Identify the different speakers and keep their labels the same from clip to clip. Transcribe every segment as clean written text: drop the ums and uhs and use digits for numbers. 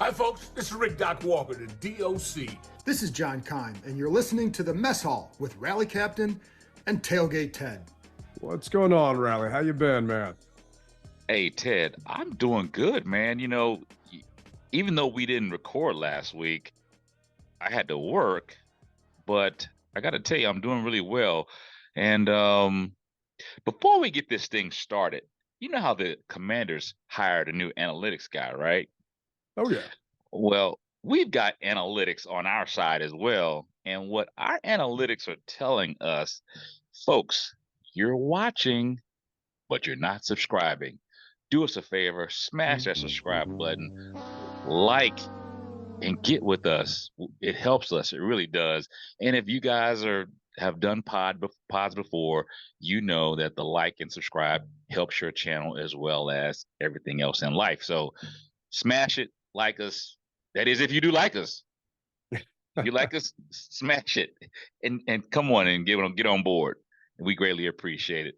Speaker 1: Hi, folks. This is Rick Doc Walker, the DOC.
Speaker 2: This is John Kime, and you're listening to the Mess Hall with Rally Captain and Tailgate Ted.
Speaker 3: What's going on, Rally? How you been, man?
Speaker 4: Hey, Ted, I'm doing good, man. You know, even though we didn't record last week, I had to work, but I got to tell you, I'm doing really well. And before we get this thing started, you know how the Commanders hired a new analytics guy, right?
Speaker 3: Oh, yeah.
Speaker 4: Well, we've got analytics on our side as well. And what our analytics are telling us, folks, you're watching, but you're not subscribing. Do us a favor, smash that subscribe button, like, and get with us. It helps us. It really does. And if you guys have done pods before, you know that the like and subscribe helps your channel as well as everything else in life. So smash it, like us. That is, if you do like us. If you like us, smash it and come on and get on board. We greatly appreciate it.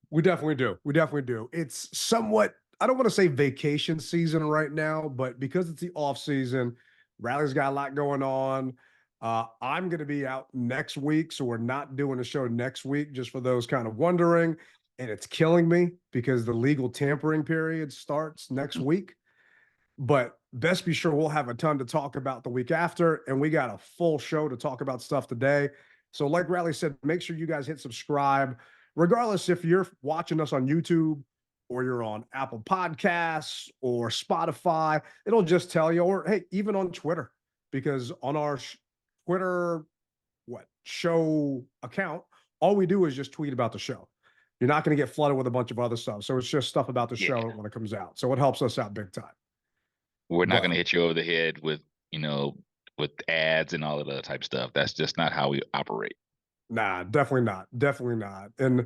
Speaker 3: We definitely do. We definitely do. It's somewhat, I don't want to say vacation season right now, but because it's the off season, Rally's got a lot going on. I'm going to be out next week, so we're not doing a show next week, just for those kind of wondering. And it's killing me because the legal tampering period starts next week. But best be sure we'll have a ton to talk about the week after, and we got a full show to talk about stuff today. So like Rally said, make sure you guys hit subscribe. Regardless if you're watching us on YouTube or you're on Apple Podcasts or Spotify, it'll just tell you, or hey, even on Twitter, because on our Twitter show account, all we do is just tweet about the show. You're not going to get flooded with a bunch of other stuff. So it's just stuff about the show when it comes out. So it helps us out big time.
Speaker 4: We're not going to hit you over the head with, with ads and all of that type of stuff. That's just not how we operate.
Speaker 3: Nah, definitely not. Definitely not. And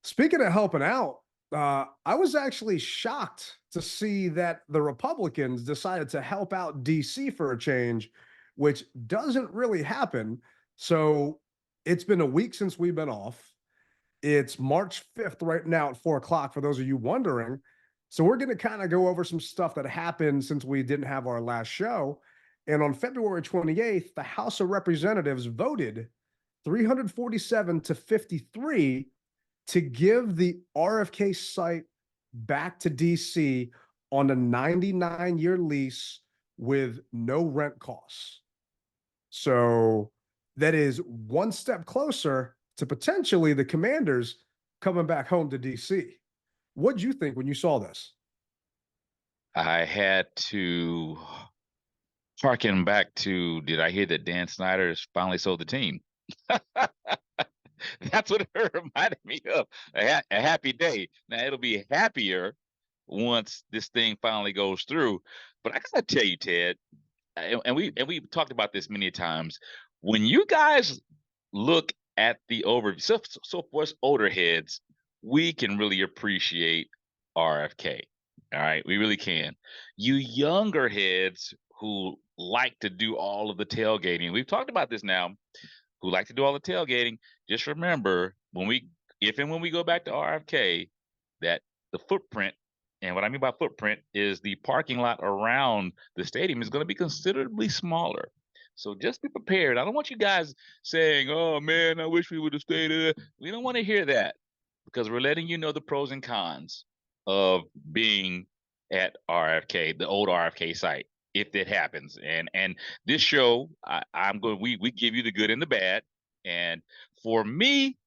Speaker 3: speaking of helping out, I was actually shocked to see that the Republicans decided to help out DC for a change, which doesn't really happen. So it's been a week since we've been off. It's March 5th right now at 4:00 for those of you wondering. So we're going to kind of go over some stuff that happened since we didn't have our last show. And on February 28th, the House of Representatives voted 347 to 53 to give the RFK site back to DC on a 99-year lease with no rent costs. So that is one step closer to potentially the Commanders coming back home to DC. What did you think when you saw this?
Speaker 4: I had to harken back to, did I hear that Dan Snyder has finally sold the team? That's what it reminded me of. A happy day. Now it'll be happier once this thing finally goes through. But I gotta tell you, Ted, and we've talked about this many times. When you guys look at the overview, so for us older heads, we can really appreciate RFK. All right, we really can. You younger heads who like to do all of the tailgating, we've talked about this now, who like to do all the tailgating, just remember if and when we go back to RFK, that the footprint, and what I mean by footprint is the parking lot around the stadium is going to be considerably smaller. So just be prepared. I don't want you guys saying, oh man, I wish we would have stayed there. We don't want to hear that, because we're letting you know the pros and cons of being at RFK, the old RFK site, if that happens. And this show, we give you the good and the bad. And for me,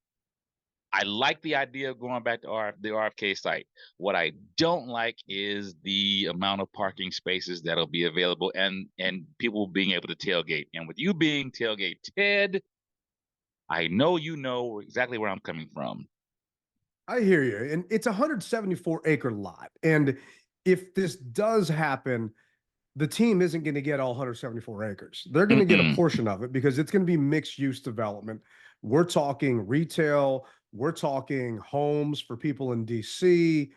Speaker 4: I like the idea of going back to the RFK site. What I don't like is the amount of parking spaces that'll be available and people being able to tailgate. And with you being Tailgate Ted, I know you know exactly where I'm coming from.
Speaker 3: I hear you. And it's a 174-acre lot. And if this does happen, the team isn't going to get all 174 acres. They're going to get a portion of it because it's going to be mixed use development. We're talking retail. We're talking homes for people in DC.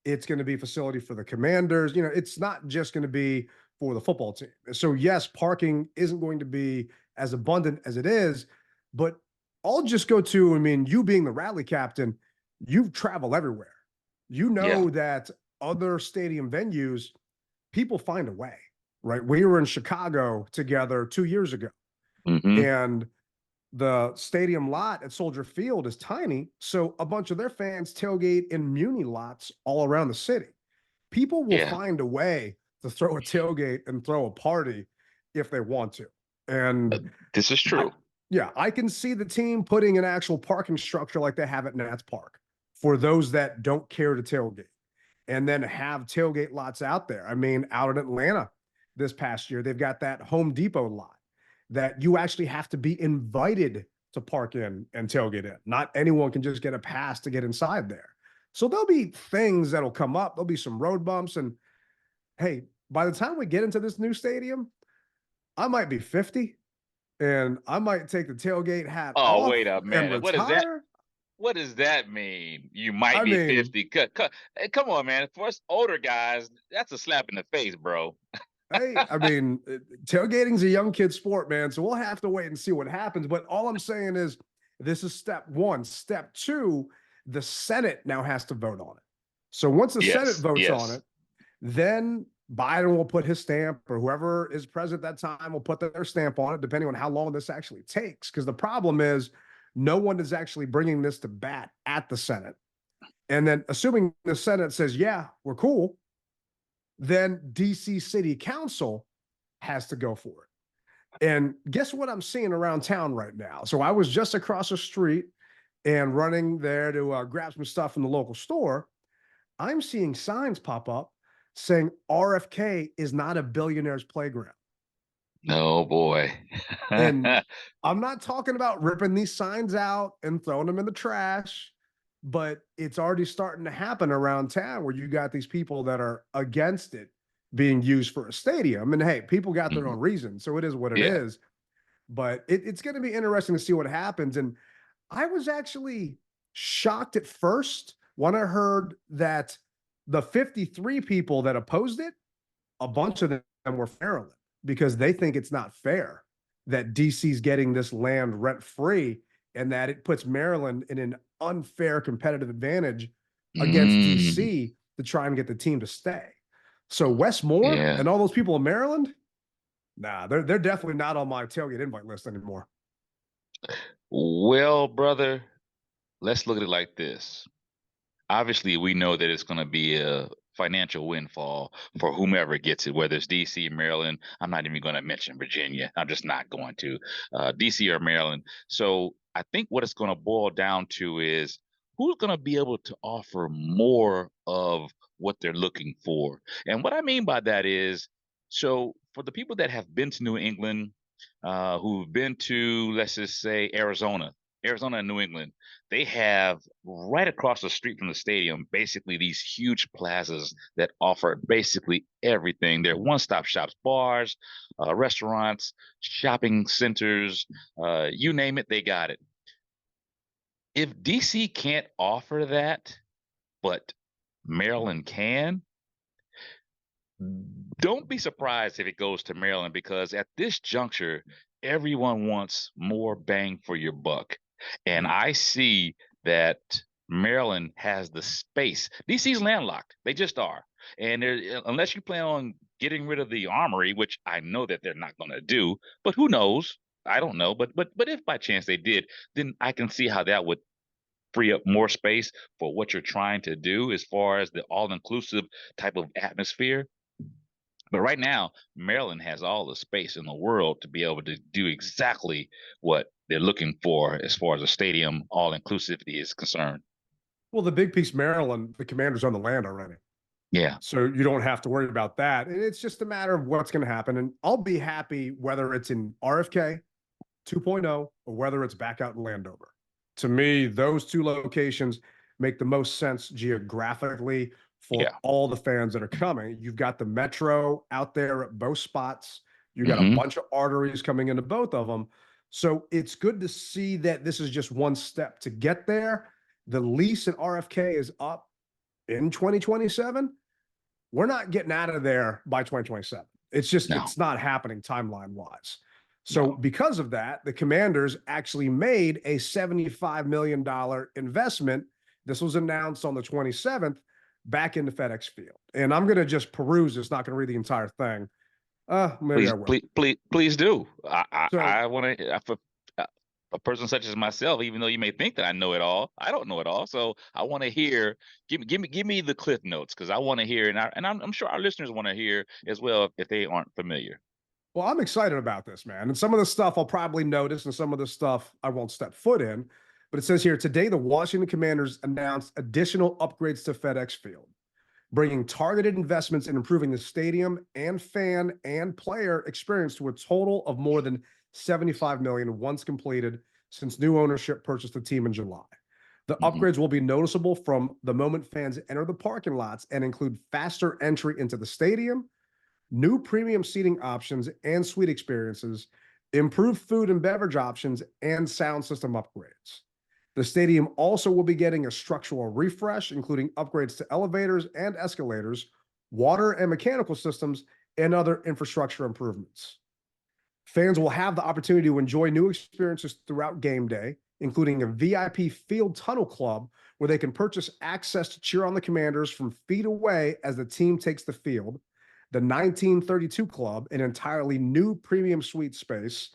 Speaker 3: It's going to be a facility for the Commanders. It's not just going to be for the football team. So yes, parking isn't going to be as abundant as it is, but I'll just go to, you being the rally captain, you've traveled everywhere. You know that other stadium venues, people find a way. right? We were in Chicago together 2 years ago,
Speaker 4: Mm-hmm.
Speaker 3: and the stadium lot at Soldier Field is tiny. So a bunch of their fans tailgate in Muni lots all around the city. People will
Speaker 4: Yeah,
Speaker 3: find a way to throw a tailgate and throw a party if they want to. And
Speaker 4: this is
Speaker 3: I,
Speaker 4: true.
Speaker 3: yeah, I can see the team putting an actual parking structure like they have at Nats Park for those that don't care to tailgate, and then have tailgate lots out there. I mean, out in Atlanta this past year, they've got that Home Depot lot that you actually have to be invited to park in and tailgate in. Not anyone can just get a pass to get inside there. So there'll be things that'll come up. There'll be some road bumps. And hey, by the time we get into this new stadium, I might be 50 and I might take the tailgate hat
Speaker 4: Oh,
Speaker 3: off
Speaker 4: wait a
Speaker 3: and
Speaker 4: minute. What is that?
Speaker 3: retire.
Speaker 4: What does that mean? You might
Speaker 3: I
Speaker 4: be
Speaker 3: mean,
Speaker 4: 50. Hey, come on, man. For us older guys, that's a slap in the face, bro.
Speaker 3: tailgating's a young kid sport, man. So we'll have to wait and see what happens. But all I'm saying is this is step one. Step two, the Senate now has to vote on it. So once the Senate
Speaker 4: Yes,
Speaker 3: votes on
Speaker 4: yes.
Speaker 3: it, then Biden will put his stamp, or whoever is president at that time will put their stamp on it, depending on how long this actually takes. Because the problem is no one is actually bringing this to bat at the Senate. And then assuming the Senate says, yeah, we're cool, then DC City Council has to go for it. And guess what I'm seeing around town right now? So I was just across the street and running there to grab some stuff from the local store. I'm seeing signs pop up saying RFK is not a billionaire's playground.
Speaker 4: No, boy.
Speaker 3: And I'm not talking about ripping these signs out and throwing them in the trash, but it's already starting to happen around town where you got these people that are against it being used for a stadium. And hey, people got their
Speaker 4: Mhm.
Speaker 3: own reasons. So it is what it
Speaker 4: Yeah.
Speaker 3: is. But it's going to be interesting to see what happens. And I was actually shocked at first when I heard that the 53 people that opposed it, a bunch of them were Maryland because they think it's not fair that DC's getting this land rent free and that it puts Maryland in an unfair competitive advantage against
Speaker 4: Mm,
Speaker 3: DC to try and get the team to stay. So Wes Moore
Speaker 4: yeah.
Speaker 3: and all those people in Maryland, nah, they're definitely not on my tailgate invite list anymore.
Speaker 4: Well, brother, let's look at it like this. Obviously, we know that it's going to be a financial windfall for whomever gets it, whether it's DC, Maryland. I'm not even going to mention Virginia. I'm just not going to. DC or Maryland. So I think what it's going to boil down to is who's going to be able to offer more of what they're looking for. And what I mean by that is, so for the people that have been to New England, who've been to, let's just say, Arizona and New England, they have right across the street from the stadium basically these huge plazas that offer basically everything. They're one-stop shops, bars, restaurants, shopping centers, you name it, they got it. If DC can't offer that, but Maryland can, don't be surprised if it goes to Maryland, because at this juncture, everyone wants more bang for your buck. And I see that Maryland has the space. DC's landlocked. They just are. And unless you plan on getting rid of the armory, which I know that they're not going to do, but who knows? I don't know. But if by chance they did, then I can see how that would free up more space for what you're trying to do as far as the all-inclusive type of atmosphere. But right now, Maryland has all the space in the world to be able to do exactly what they're looking for as far as a stadium all inclusivity is concerned.
Speaker 3: Well, the big piece, Maryland, the Commanders on the land already.
Speaker 4: Yeah.
Speaker 3: So you don't have to worry about that. And it's just a matter of what's going to happen. And I'll be happy whether it's in RFK 2.0 or whether it's back out in Landover. To me, those two locations make the most sense geographically for
Speaker 4: Yeah.
Speaker 3: all the fans that are coming. You've got the metro out there at both spots. You got a
Speaker 4: Hmm.
Speaker 3: bunch of arteries coming into both of them. So it's good to see that this is just one step to get there. The lease at RFK is up in 2027. We're not getting out of there by 2027. It's just,
Speaker 4: No,
Speaker 3: it's not happening timeline wise. So
Speaker 4: no.
Speaker 3: because of that, the Commanders actually made a $75 million investment. This was announced on the 27th back into FedEx Field. And I'm going to just peruse this, not going to read the entire thing. Maybe I will.
Speaker 4: Please do.
Speaker 3: So,
Speaker 4: I want to for a person such as myself, even though you may think that I know it all, I don't know it all. So I want to hear. Give me the cliff notes because I want to hear, and I'm sure our listeners want to hear as well if they aren't familiar.
Speaker 3: well, I'm excited about this, man. And some of the stuff I'll probably notice, and some of the stuff I won't step foot in. But it says here today, the Washington Commanders announced additional upgrades to FedEx Field, bringing targeted investments in improving the stadium and fan and player experience to a total of more than 75 million once completed since new ownership purchased the team in July. The upgrades will be noticeable from the moment fans enter the parking lots and include faster entry into the stadium, new premium seating options and suite experiences, improved food and beverage options, and sound system upgrades. The stadium also will be getting a structural refresh, including upgrades to elevators and escalators, water and mechanical systems, and other infrastructure improvements. Fans will have the opportunity to enjoy new experiences throughout game day, including a VIP field tunnel club where they can purchase access to cheer on the Commanders from feet away as the team takes the field, the 1932 Club, an entirely new premium suite space,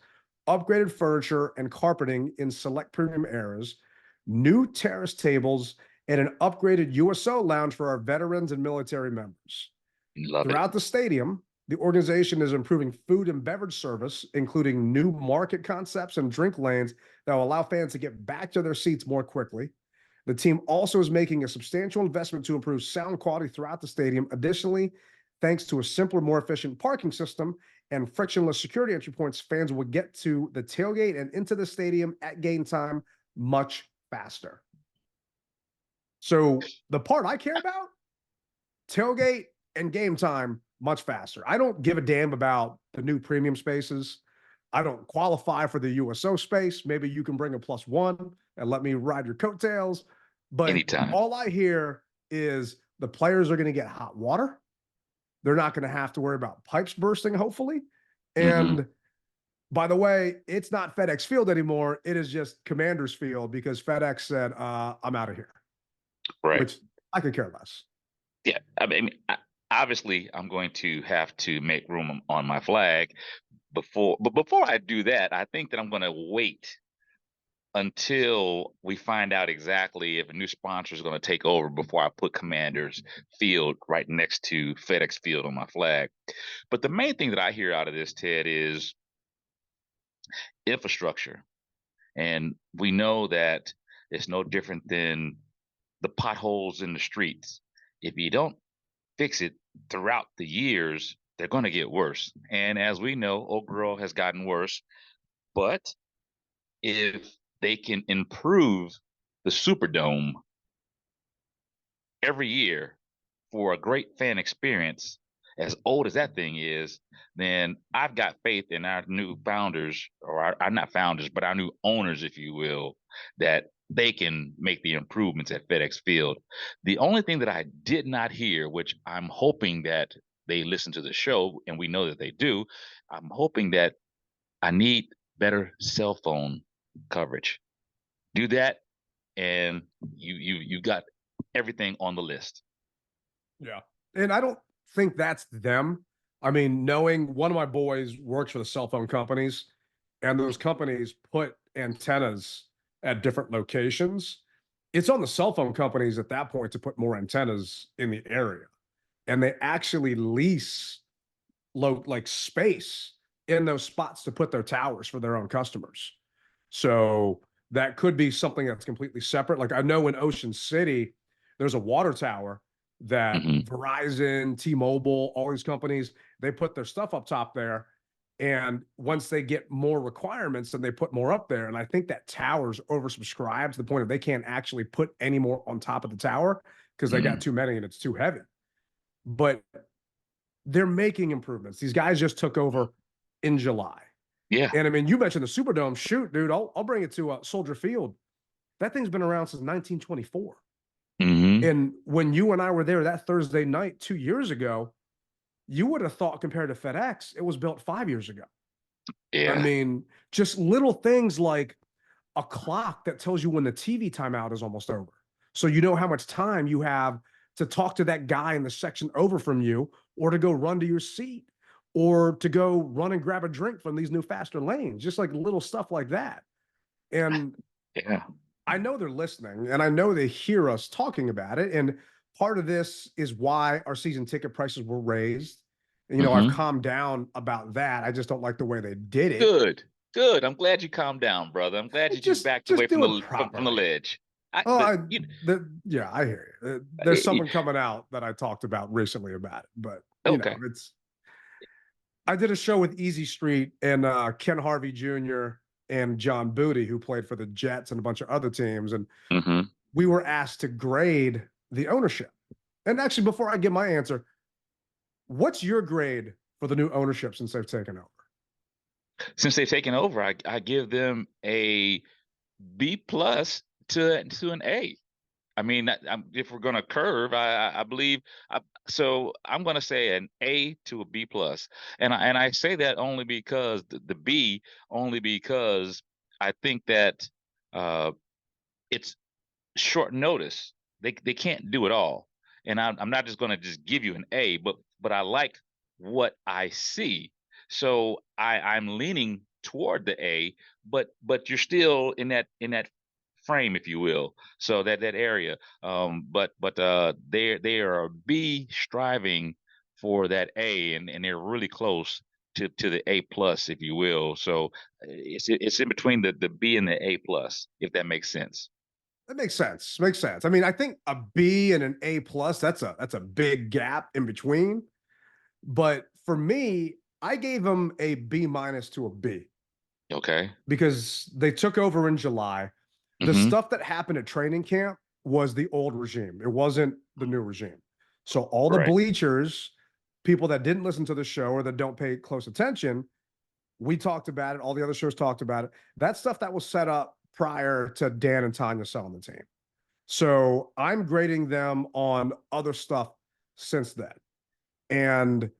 Speaker 3: upgraded furniture and carpeting in select premium areas, new terrace tables, and an upgraded USO lounge for our veterans and military members.
Speaker 4: Love it.
Speaker 3: Throughout the stadium, the organization is improving food and beverage service, including new market concepts and drink lanes that will allow fans to get back to their seats more quickly. The team also is making a substantial investment to improve sound quality throughout the stadium. Additionally, thanks to a simpler, more efficient parking system and frictionless security entry points, fans will get to the tailgate and into the stadium at game time much faster. So the part I care about, tailgate and game time much faster. I don't give a damn about the new premium spaces. I don't qualify for the USO space. Maybe you can bring a +1 and let me ride your coattails. But
Speaker 4: Anytime.
Speaker 3: all I hear is the players are going to get hot water. They're not going to have to worry about pipes bursting, hopefully. And by the way, it's not FedEx Field anymore. It is just Commanders Field because FedEx said, I'm out of here.
Speaker 4: Right.
Speaker 3: Which I could care less.
Speaker 4: Yeah. I mean, obviously, I'm going to have to make room on my flag before I do that, I think that I'm going to wait until we find out exactly if a new sponsor is going to take over before I put Commanders Field right next to FedEx Field on my flag. But the main thing that I hear out of this, Ted, is infrastructure. And we know that it's no different than the potholes in the streets. If you don't fix it throughout the years, they're going to get worse. And as we know, Oak Grove has gotten worse. But if they can improve the Superdome every year for a great fan experience, as old as that thing is, then I've got faith in our new founders, or our not founders, but our new owners, if you will, that they can make the improvements at FedEx Field. The only thing that I did not hear, which I'm hoping that they listen to the show, and we know that they do, I'm hoping that I need better cell phone coverage. Do that, and you got everything on the list.
Speaker 3: Yeah. And I don't think that's them. I mean, knowing one of my boys works for the cell phone companies, and those companies put antennas at different locations, it's on the cell phone companies at that point to put more antennas in the area. And they actually lease like space in those spots to put their towers for their own customers. So that could be something that's completely separate. Like I know in Ocean City, there's a water tower that Verizon, T-Mobile, all these companies, they put their stuff up top there. And once they get more requirements, then they put more up there. And I think that tower's oversubscribed to the point that they can't actually put any more on top of the tower because they got too many and it's too heavy. But they're making improvements. These guys just took over in July.
Speaker 4: Yeah.
Speaker 3: And I mean, you mentioned the Superdome. Shoot, dude, I'll bring it to Soldier Field. That thing's been around since 1924. And when you and I were there that Thursday night 2 years ago, you would have thought compared to FedEx, it was built 5 years ago.
Speaker 4: Yeah.
Speaker 3: I mean, just little things like a clock that tells you when the TV timeout is almost over. So you know how much time you have to talk to that guy in the section over from you or to go run to your seat. or to go run and grab a drink from these new faster lanes, just like little stuff like that. And
Speaker 4: Yeah.
Speaker 3: I know they're listening and I know they hear us talking about it. And part of this is why our season ticket prices were raised. And, you know, I've calmed down about that. I just don't like the way they did it.
Speaker 4: Good. Good. I'm glad you calmed down, brother. I'm glad that you backed away
Speaker 3: Just
Speaker 4: from
Speaker 3: do it
Speaker 4: from the
Speaker 3: properly.
Speaker 4: ledge.
Speaker 3: Oh, yeah, I hear you. There's
Speaker 4: Eh,
Speaker 3: something coming out that I talked about recently about it, but you know,
Speaker 4: okay.
Speaker 3: I did a show with Easy Street and Ken Harvey Jr. and John Booty, who played for the Jets and a bunch of other teams, and
Speaker 4: Mm-hmm.
Speaker 3: we were asked to grade the ownership. And actually, before I give my answer, what's your grade for the new ownership since they've taken over?
Speaker 4: Since they've taken over, I give them a B plus to an A. I mean, if we're going to curve, I believe. So I'm going to say an A to a B plus, and I say that only because the B, only because I think that it's short notice. They can't do it all, and I'm not just going to just give you an A, but I like what I see, so I'm leaning toward the A, but you're still in that frame, if you will, so that area. But they are a B striving for that A, and they're really close to the A plus, if you will. So it's in between the B and the A plus, if that makes sense.
Speaker 3: That makes sense. Makes sense. I mean, I think a B and an A plus, that's a big gap in between. But for me, I gave them a B minus to a B
Speaker 4: Okay.
Speaker 3: because they took over in July. The
Speaker 4: Mm-hmm.
Speaker 3: stuff that happened at training camp was the old regime. It wasn't the new regime. So all the
Speaker 4: Right.
Speaker 3: bleachers, people that didn't listen to the show or that don't pay close attention, we talked about it. All the other shows talked about it. That stuff that was set up prior to Dan and Tanya selling the team. So I'm grading them on other stuff since then. And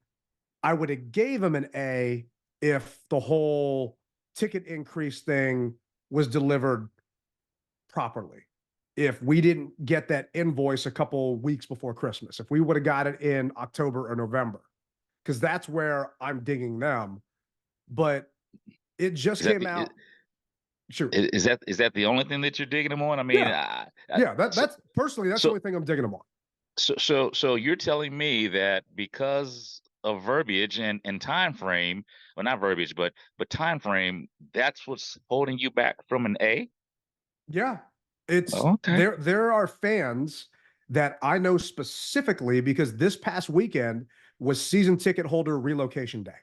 Speaker 3: I would have gave them an A if the whole ticket increase thing was delivered properly. If we didn't get that invoice a couple weeks before Christmas, if we would have got it in October or November, because that's where I'm digging them. But it just
Speaker 4: Is that
Speaker 3: came
Speaker 4: the
Speaker 3: out. Sure.
Speaker 4: is that the only thing that you're digging them on? I mean,
Speaker 3: Yeah. Yeah.
Speaker 4: so
Speaker 3: That's personally, that's the
Speaker 4: so
Speaker 3: only thing I'm digging them on.
Speaker 4: so you're telling me that because of verbiage and time frame, well, not verbiage, but time frame, that's what's holding you back from an A?
Speaker 3: Yeah. It's
Speaker 4: Okay.
Speaker 3: there are fans that I know specifically because this past weekend was season ticket holder relocation day.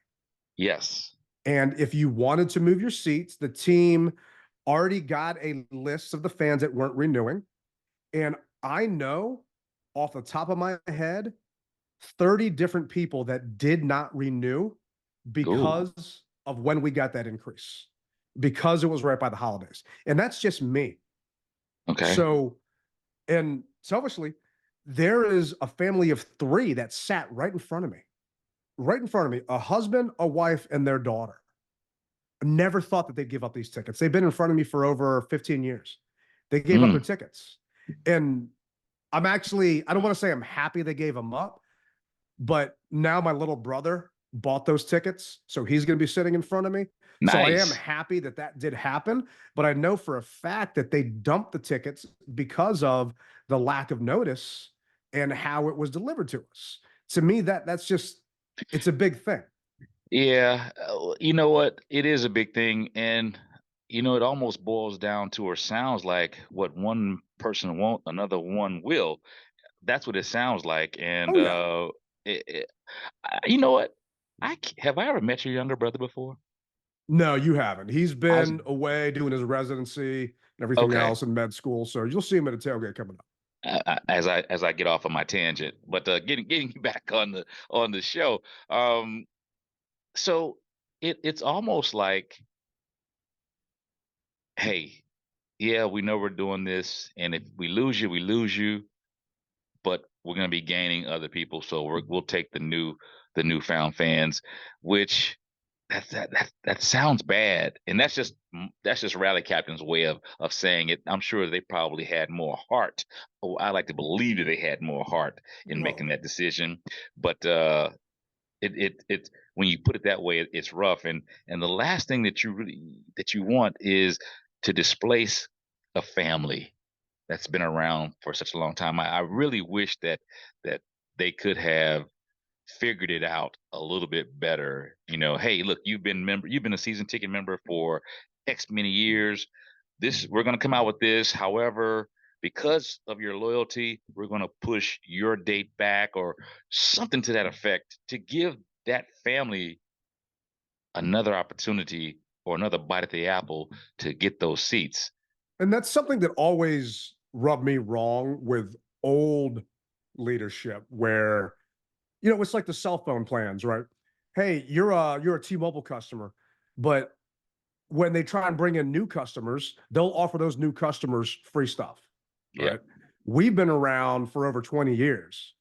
Speaker 4: Yes.
Speaker 3: And if you wanted to move your seats, the team already got a list of the fans that weren't renewing. And I know off the top of my head 30 different people that did not renew
Speaker 4: Ooh.
Speaker 3: because of when we got that increase, because it was right by the holidays. And that's just me.
Speaker 4: Okay.
Speaker 3: So, and selfishly, there is a family of three that sat right in front of me, right in front of me, a husband, a wife, and their daughter. Never thought that they'd give up these tickets. They've been in front of me for over 15 years. They gave up their
Speaker 4: Mm,
Speaker 3: tickets. And I don't want to say I'm happy they gave them up, but now my little brother bought those tickets. So he's going to be sitting in front of me. So I am
Speaker 4: nice.
Speaker 3: happy that that did happen. But I know for a fact that they dumped the tickets because of the lack of notice and how it was delivered to us. To me, that's just, it's a big thing.
Speaker 4: Yeah, you know what? It is a big thing, and it almost boils down to or sounds like what one person won't, another one will. That's what it sounds like. And
Speaker 3: Oh, yeah.
Speaker 4: it, it, you know what? Have I ever met your younger brother before?
Speaker 3: No, you haven't. He's
Speaker 4: I was
Speaker 3: been away doing his residency and everything
Speaker 4: okay.
Speaker 3: else in med school. So you'll see him at a tailgate coming up.
Speaker 4: As I get off of my tangent, but getting back on the show. So it's almost like, hey, yeah, we know we're doing this, and if we lose you, we lose you, but we're going to be gaining other people, so we'll take the newfound fans, which that sounds bad, and that's just Rally Captain's way of saying it. I'm sure they probably had more heart. Oh, I like to believe that they had more heart in
Speaker 3: Oh,
Speaker 4: making that decision, but it when you put it that way, it's rough. And the last thing that you want is to displace a family that's been around for such a long time. I really wish that they could have figured it out a little bit better. Hey, look, you've been a season ticket member for X many years. We're going to come out with this. However, because of your loyalty, we're going to push your date back or something to that effect to give that family another opportunity or another bite at the apple to get those seats.
Speaker 3: And that's something that always rubbed me wrong with old leadership, where it's like the cell phone plans, right? Hey, you're a T-Mobile customer, but when they try and bring in new customers, they'll offer those new customers free stuff,
Speaker 4: Yeah.
Speaker 3: right? We've been around for over 20 years,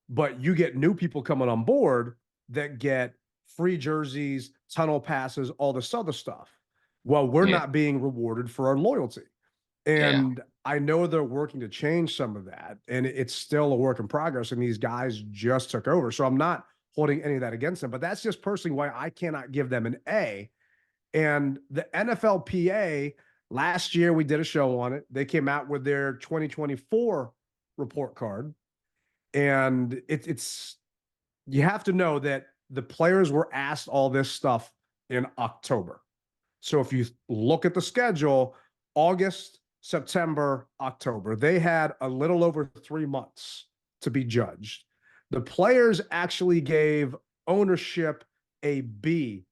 Speaker 3: but you get new people coming on board that get free jerseys, tunnel passes, all this other stuff. Well, we're
Speaker 4: Yeah.
Speaker 3: not being rewarded for our loyalty. And I know they're working to change some of that, and it's still a work in progress, and these guys just took over. So I'm not holding any of that against them, but that's just personally why I cannot give them an A. And the NFLPA, last year we did a show on it. They came out with their 2024 report card. And it's you have to know that the players were asked all this stuff in October. So if you look at the schedule, August, September, October, they had a little over 3 months to be judged. The players actually gave ownership a B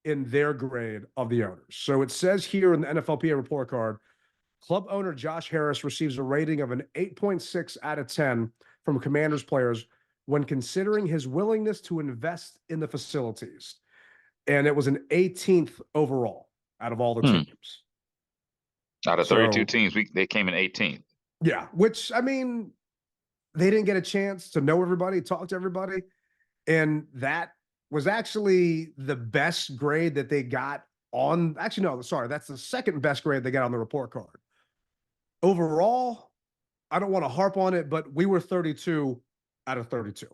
Speaker 3: in their grade of the owners. So it says here in the NFLPA report card, club owner Josh Harris receives a rating of an 8.6 out of 10 from Commanders players when considering his willingness to invest in the facilities. And it was an 18th overall out of all the teams.
Speaker 4: Out of 32 teams, they came in 18th.
Speaker 3: Yeah, which, I mean, they didn't get a chance to know everybody, talk to everybody. And that was actually the best grade that they got on. Actually, no, sorry, that's the second best grade they got on the report card. Overall, I don't want to harp on it, but we were 32 out of 32.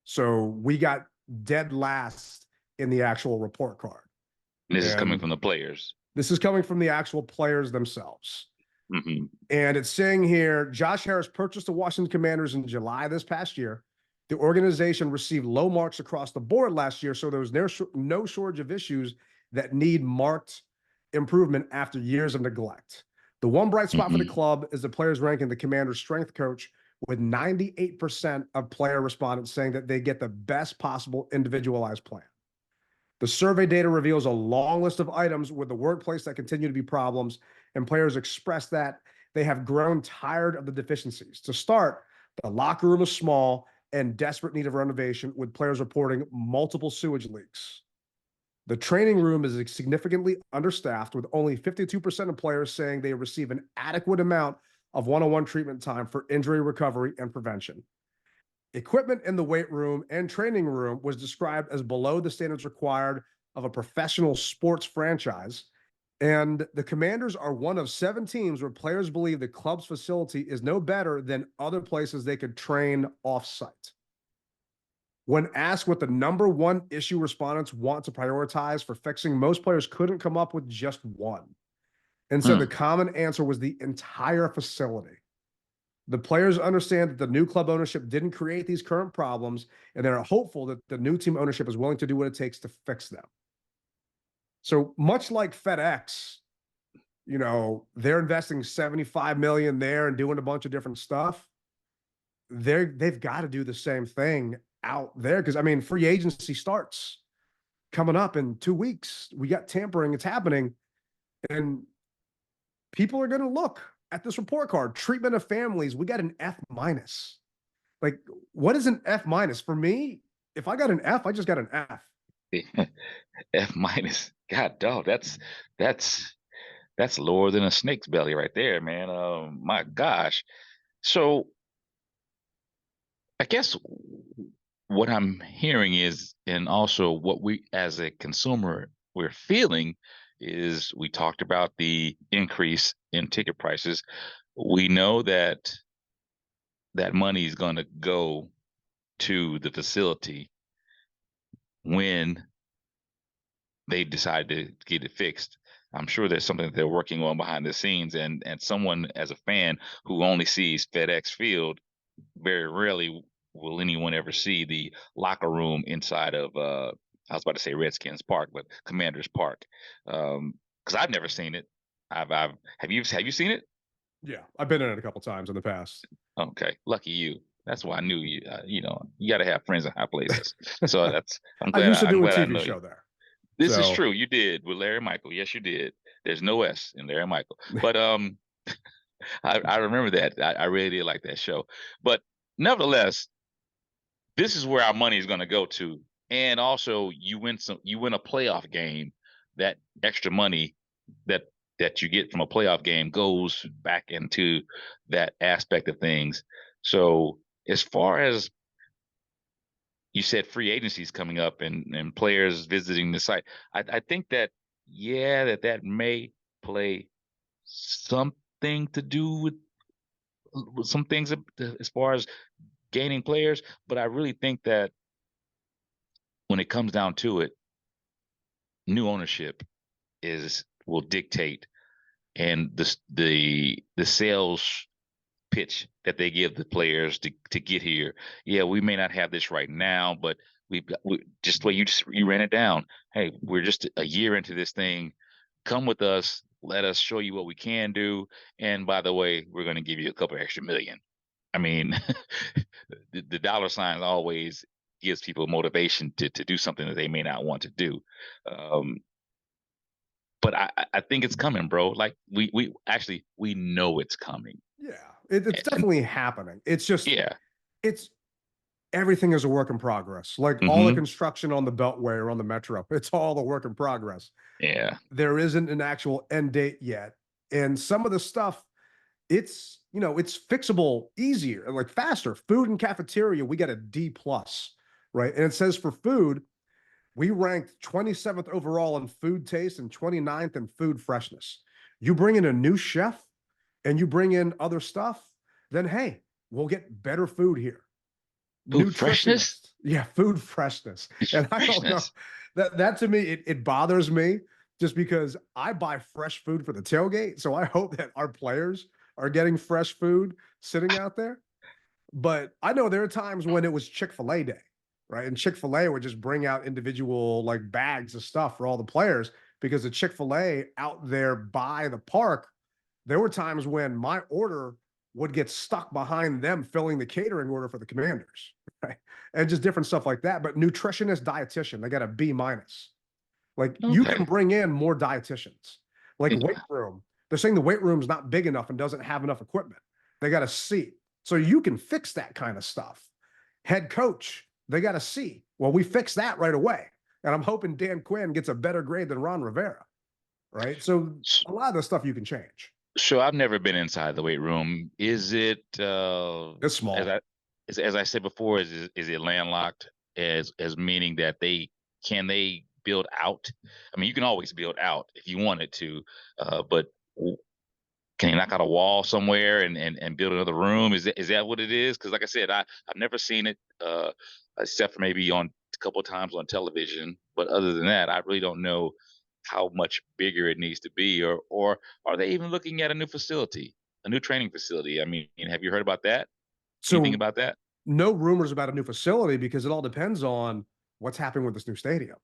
Speaker 3: So we got dead last in the actual report card.
Speaker 4: And this is coming from the players.
Speaker 3: This is coming from the actual players themselves.
Speaker 4: Mm-hmm. And
Speaker 3: it's saying here, Josh Harris purchased the Washington Commanders in July this past year. The organization received low marks across the board last year, so there was no shortage of issues that need marked improvement after years of neglect. The one bright spot for the club is the players ranking the Commanders' strength coach, with 98% of player respondents saying that they get the best possible individualized plan. The survey data reveals a long list of items with the workplace that continue to be problems, and players express that they have grown tired of the deficiencies. To start, the locker room is small and desperate need of renovation, with players reporting multiple sewage leaks. The training room is significantly understaffed, with only 52% of players saying they receive an adequate amount of one-on-one treatment time for injury recovery and prevention. Equipment in the weight room and training room was described as below the standards required of a professional sports franchise. And the Commanders are one of 7 teams where players believe the club's facility is no better than other places they could train off-site. When asked what the number one issue respondents want to prioritize for fixing, most players couldn't come up with just one. And so the common answer was the entire facility. The players understand that the new club ownership didn't create these current problems, and they're hopeful that the new team ownership is willing to do what it takes to fix them. So much like FedEx, they're investing $75 million there and doing a bunch of different stuff. They've got to do the same thing out there, because free agency starts coming up in 2 weeks. We got tampering, it's happening, and people are going to look at this report card. Treatment of families, we got an F-. Like, what is an F-? For me, if I got an F, I just got an F.
Speaker 4: F-. God dog, that's lower than a snake's belly right there, man. My gosh. So I guess what I'm hearing is, and also what we as a consumer we're feeling, is we talked about the increase in ticket prices. We know that money is going to go to the facility. when they decide to get it fixed. I'm sure there's something that they're working on behind the scenes, and someone as a fan who only sees FedEx Field, very rarely will anyone ever see the locker room inside of I was about to say Redskins Park, but Commanders Park. Because I've never seen it. I've have you seen it?
Speaker 3: Yeah, I've been in it a couple times in the past.
Speaker 4: Okay, lucky you. That's why I knew you. You know, you got to have friends in high places. So that's
Speaker 3: I used to
Speaker 4: I'm
Speaker 3: do a
Speaker 4: glad I
Speaker 3: TV
Speaker 4: know you.
Speaker 3: show there.
Speaker 4: This is
Speaker 3: So
Speaker 4: true. You did with Larry Michael. Yes, you did. There's no S in Larry Michael. But I remember that. I really did like that show. But nevertheless, this is where our money is going to go to. And also, you win a playoff game. That extra money that you get from a playoff game goes back into that aspect of things. So as far as you said, free agencies coming up and players visiting the site, I think that that may play something to do with some things as far as gaining players. But I really think that when it comes down to it, new ownership will dictate, and the sales pitch that they give the players to get here. Yeah, we may not have this right now, but just the way you ran it down. Hey, we're just a year into this thing. Come with us. Let us show you what we can do. And by the way, we're going to give you a couple extra million. I mean, the dollar sign always gives people motivation to do something that they may not want to do. Um, but I think it's coming, bro. Like we know it's coming.
Speaker 3: yeah, it's
Speaker 4: And
Speaker 3: definitely happening. It's just
Speaker 4: yeah.
Speaker 3: it's everything is a work in progress. Like all the
Speaker 4: Hmm.
Speaker 3: construction on the Beltway or on the Metro, it's all a work in progress.
Speaker 4: Yeah.
Speaker 3: There isn't an actual end date yet, and some of the stuff it's it's fixable easier, like faster. Food and cafeteria, we get a D+, right? And it says for food, we ranked 27th overall in food taste and 29th in food freshness. You bring in a new chef and you bring in other stuff, then hey, we'll get better food here.
Speaker 4: Food freshness?
Speaker 3: Nutritionist, yeah, food freshness. And I don't know,
Speaker 4: Freshness.
Speaker 3: that to me it bothers me just because I buy fresh food for the tailgate, so I hope that our players are getting fresh food sitting out there. But I know there are times when it was Chick-fil-A day, right? And Chick-fil-A would just bring out individual like bags of stuff for all the players because the Chick-fil-A out there by the park, there were times when my order would get stuck behind them filling the catering order for the Commanders, right? And just different stuff like that. But nutritionist, dietitian, they got a B minus. Like you can
Speaker 4: Okay.
Speaker 3: bring in more dietitians. Like weight
Speaker 4: Yeah.
Speaker 3: room, they're saying the weight room's not big enough and doesn't have enough equipment. They got a C. So you can fix that kind of stuff. Head coach, they got a C. Well, we fixed that right away. And I'm hoping Dan Quinn gets a better grade than Ron Rivera, right? So
Speaker 4: S-
Speaker 3: a lot of the stuff you can change.
Speaker 4: So I've never been inside the weight room. Is it
Speaker 3: It's
Speaker 4: as
Speaker 3: small.
Speaker 4: I said before, is it landlocked as meaning that they build out? I mean, you can always build out if you wanted to, but can you knock out a wall somewhere and build another room? Is that what it is? Because like I said, I've never seen it except for maybe on a couple of times on television. But other than that, I really don't know how much bigger it needs to be, or are they even looking at a new facility, a new training facility? I mean, have you heard about that? Anything
Speaker 3: So
Speaker 4: about that?
Speaker 3: no rumors about a new facility because it all depends on what's happening with this new stadium,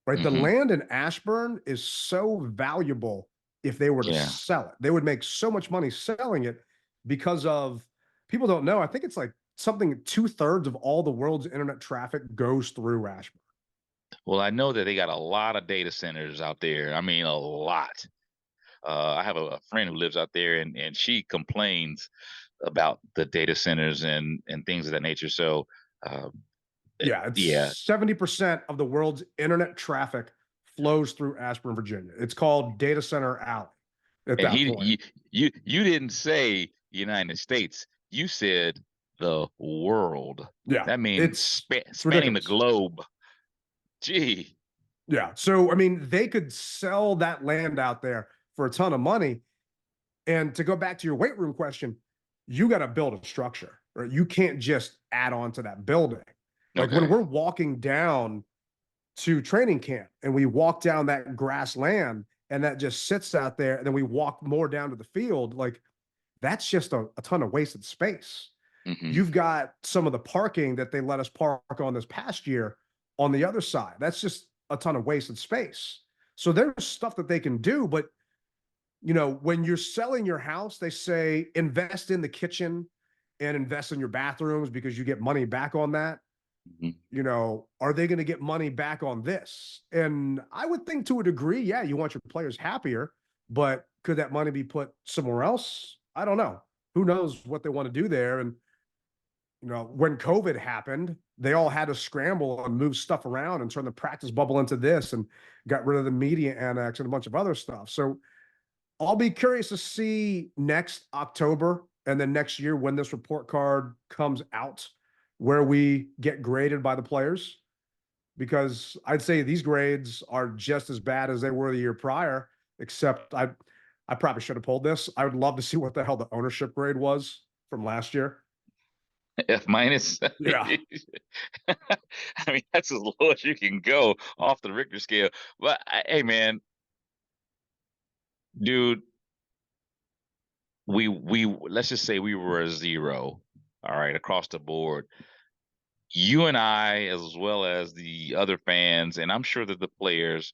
Speaker 3: right? The
Speaker 4: Hmm.
Speaker 3: land in Ashburn is so valuable if they were to
Speaker 4: Yeah.
Speaker 3: sell it. They would make so much money selling it because of people don't know. I think it's like something 2/3 of all the world's internet traffic goes through Ashburn.
Speaker 4: Well, I know that they got a lot of data centers out there. I mean, a lot. I have a friend who lives out there, and she complains about the data centers and things of that nature. So, uh,
Speaker 3: Yeah, it's
Speaker 4: yeah.
Speaker 3: 70% of the world's internet traffic flows through Ashburn, Virginia. It's called Data Center Alley at
Speaker 4: And
Speaker 3: that
Speaker 4: he
Speaker 3: point.
Speaker 4: you didn't say United States. You said the world.
Speaker 3: Yeah,
Speaker 4: That means
Speaker 3: it's
Speaker 4: spanning the
Speaker 3: ridiculous.
Speaker 4: globe. Gee.
Speaker 3: Yeah. So, I mean, they could sell that land out there for a ton of money. And to go back to your weight room question, you got to build a structure, right? You can't just add on to that building. Like when
Speaker 4: Okay.
Speaker 3: we're walking down to training camp and we walk down that grassland and that just sits out there, and then we walk more down to the field, like that's just a ton of wasted space.
Speaker 4: Mm-hmm.
Speaker 3: You've got some of the parking that they let us park on this past year on the other side. That's just a ton of wasted space. So there's stuff that they can do, but you know, when you're selling your house, they say invest in the kitchen and invest in your bathrooms because you get money back on that.
Speaker 4: Mm-hmm.
Speaker 3: You know, are they going to get money back on this? And I would think to a degree, yeah, you want your players happier, but could that money be put somewhere else? I don't know. Who knows what they want to do there? And, you know, when COVID happened, they all had to scramble and move stuff around and turn the practice bubble into this and got rid of the media annex and a bunch of other stuff. So I'll be curious to see next October and then next year when this report card comes out, where we get graded by the players, because I'd say these grades are just as bad as they were the year prior, except I probably should have pulled this. I would love to see what the hell the ownership grade was from last year.
Speaker 4: F minus.
Speaker 3: Yeah.
Speaker 4: I mean, that's as low as you can go off the Richter scale. But hey, man, dude, we let's just say we were a 0, all right, across the board. You and I, as well as the other fans, and I'm sure that the players,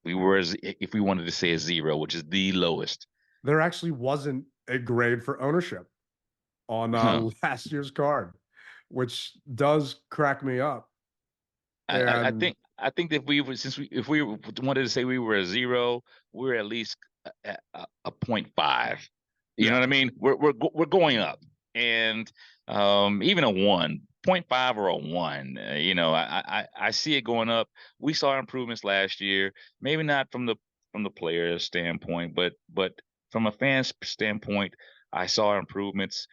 Speaker 4: we were, if we wanted to say a 0, which is the lowest.
Speaker 3: There actually wasn't a grade for ownership on last year's card, which does crack me up.
Speaker 4: I think if we were, if we wanted to say we were a 0, we're at least a 0.5. You know what I mean? We're going up, and even a 1, 0.5 or a 1. You know, I see it going up. We saw improvements last year, maybe not from the player's standpoint, but from a fan's standpoint, I saw improvements.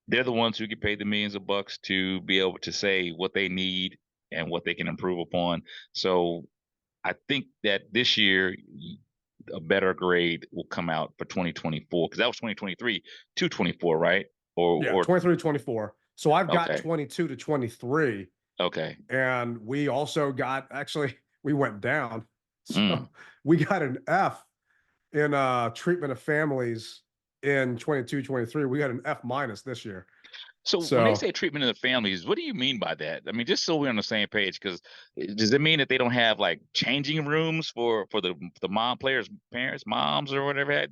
Speaker 4: They're the ones who get paid the millions of bucks to be able to say what they need and what they can improve upon. So I think that this year a better grade will come out for 2024, because that was 2023 to 24, right? Or
Speaker 3: 23 to 24. So I've got 22 to 23.
Speaker 4: Okay.
Speaker 3: And we also got, actually, we went down. So we got an F in treatment of families in 22, 23. We got an F minus this year.
Speaker 4: So when they say treatment of the families, what do you mean by that? I mean, just so we're on the same page, because does it mean that they don't have like changing rooms for the mom players, parents, moms, or whatever?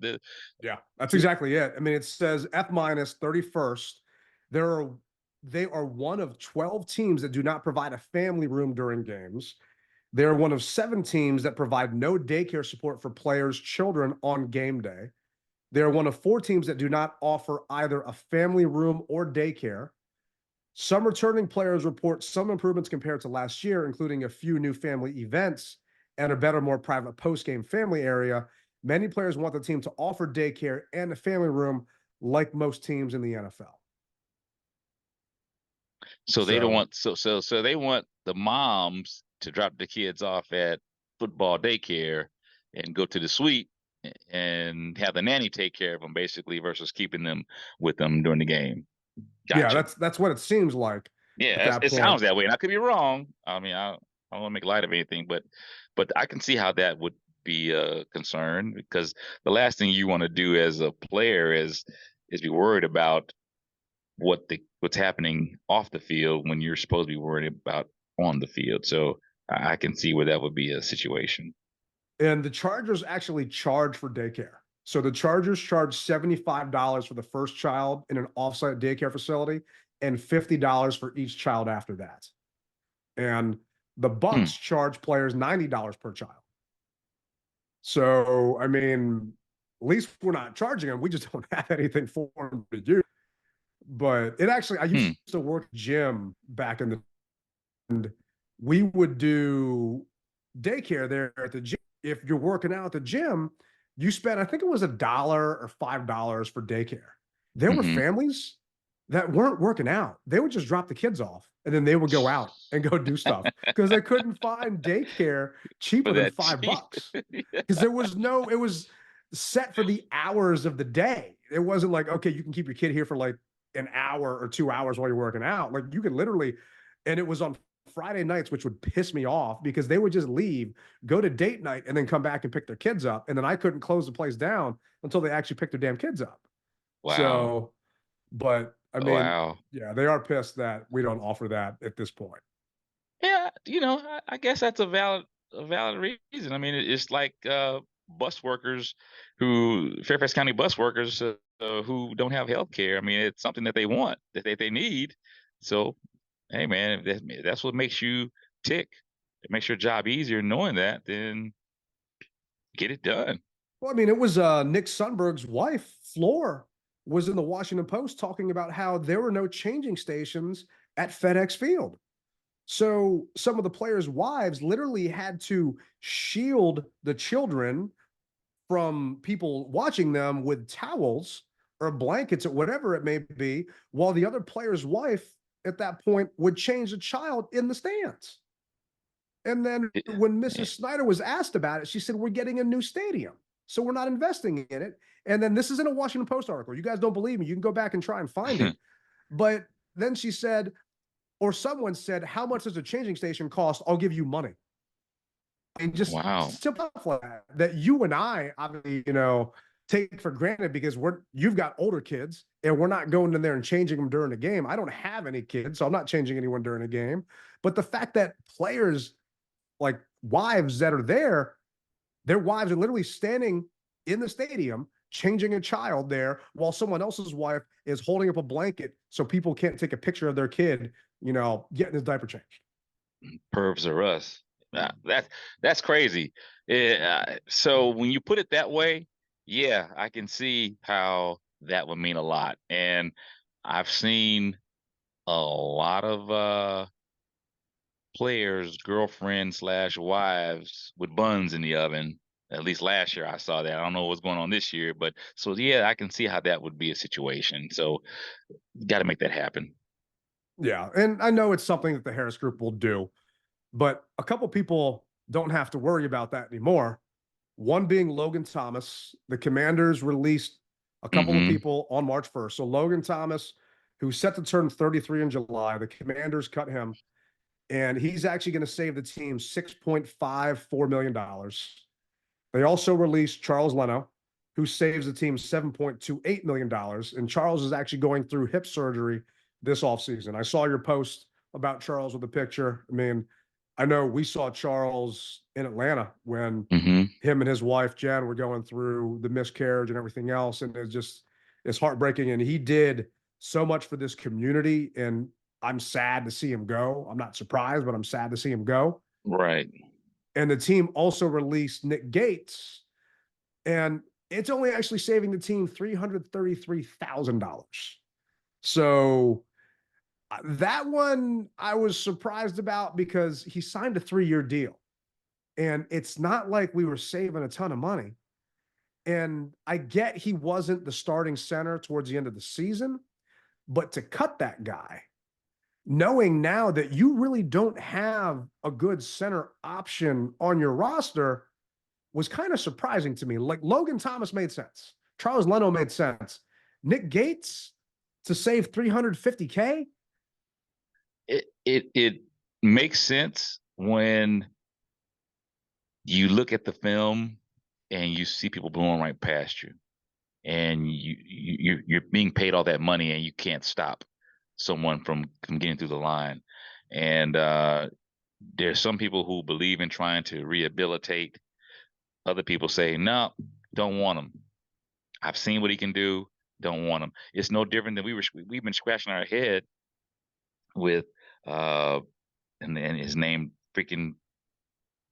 Speaker 3: Yeah, that's exactly it. I mean, it says F minus 31st. They are one of 12 teams that do not provide a family room during games. They're one of 7 teams that provide no daycare support for players' children on game day. They're one of 4 teams that do not offer either a family room or daycare. Some returning players report some improvements compared to last year, including a few new family events and a better, more private post-game family area. Many players want the team to offer daycare and a family room like most teams in the NFL.
Speaker 4: So they don't want so they want the moms to drop the kids off at football daycare and go to the suite and have the nanny take care of them, basically, versus keeping them with them during the game. Gotcha.
Speaker 3: Yeah, that's what it seems like.
Speaker 4: Yeah, it sounds that way, and I could be wrong. I mean, I don't want to make light of anything, but I can see how that would be a concern, because the last thing you want to do as a player is be worried about what's happening off the field when you're supposed to be worried about on the field. So I can see where that would be a situation.
Speaker 3: And the Chargers actually charge for daycare. So the Chargers charge $75 for the first child in an offsite daycare facility and $50 for each child after that. And the Bucks charge players $90 per child. So, I mean, at least we're not charging them. We just don't have anything for them to do. But it actually, I used to work gym back in the, and we would do daycare there at the gym. If you're working out at the gym, you spend, I think it was $1 or $5 for daycare. There were families that weren't working out. They would just drop the kids off and then they would go out and go do stuff because they couldn't find daycare cheaper than $5. Because it was set for the hours of the day. It wasn't like, okay, you can keep your kid here for like an hour or 2 hours while you're working out. Like you could literally, and it was on Friday nights, which would piss me off because they would just leave, go to date night, and then come back and pick their kids up. And then I couldn't close the place down until they actually picked their damn kids up.
Speaker 4: Wow.
Speaker 3: So, but I mean,
Speaker 4: Wow.
Speaker 3: yeah, they are pissed that we don't offer that at this point.
Speaker 4: Yeah, I guess that's a valid reason. I mean, it's like bus workers Fairfax County bus workers who don't have health care. I mean, it's something that they want, that they need. So, hey, man, if that's what makes you tick. It makes your job easier knowing that, then get it done.
Speaker 3: Well, I mean, it was Nick Sundberg's wife, Floor, was in the Washington Post talking about how there were no changing stations at FedEx Field. So some of the players' wives literally had to shield the children from people watching them with towels or blankets or whatever it may be, while the other player's wife at that point would change the child in the stands. And then when Mrs. Snyder was asked about it, she said, "We're getting a new stadium, so we're not investing in it." And then this is in a Washington Post article. You guys don't believe me, you can go back and try and find it. But then she said, or someone said, "How much does a changing station cost? I'll give you money." And just
Speaker 4: Wow.
Speaker 3: simple stuff like that you and I obviously, take for granted because you've got older kids and we're not going in there and changing them during the game. I don't have any kids, so I'm not changing anyone during the game. But the fact that players, like wives that are there, their wives are literally standing in the stadium changing a child there while someone else's wife is holding up a blanket so people can't take a picture of their kid, getting his diaper changed.
Speaker 4: Pervs are us. That's crazy. So when you put it that way, yeah, I can see how that would mean a lot. And I've seen a lot of players, girlfriends / wives with buns in the oven. At least last year I saw that. I don't know what's going on this year, but so yeah, I can see how that would be a situation. So got to make that happen.
Speaker 3: Yeah, and I know it's something that the Harris Group will do, but a couple people don't have to worry about that anymore. One being Logan Thomas. The Commanders released a couple of
Speaker 4: Hmm.
Speaker 3: people on March 1st. So Logan Thomas, who's set to turn 33 in July, the Commanders cut him, and he's actually going to save the team $6.54 million. They also released Charles Leno, who saves the team $7.28 million. And Charles is actually going through hip surgery this offseason. I saw your post about Charles with the picture. I mean, I know we saw Charles in Atlanta when
Speaker 4: Hmm.
Speaker 3: him and his wife, Jen, were going through the miscarriage and everything else. And it's heartbreaking. And he did so much for this community. And I'm sad to see him go. I'm not surprised, but I'm sad to see him go.
Speaker 4: Right.
Speaker 3: And the team also released Nick Gates, and it's only actually saving the team $333,000. So that one I was surprised about because he signed a 3-year deal. And it's not like we were saving a ton of money. And I get he wasn't the starting center towards the end of the season, but to cut that guy, knowing now that you really don't have a good center option on your roster, was kind of surprising to me. Like Logan Thomas made sense. Charles Leno made sense. Nick Gates to save $350K.
Speaker 4: It makes sense when you look at the film and you see people blowing right past you, and you're being paid all that money and you can't stop someone from getting through the line. And there's some people who believe in trying to rehabilitate. Other people say, no, don't want him. I've seen what he can do. Don't want him. It's no different than we've been scratching our head with and his name freaking,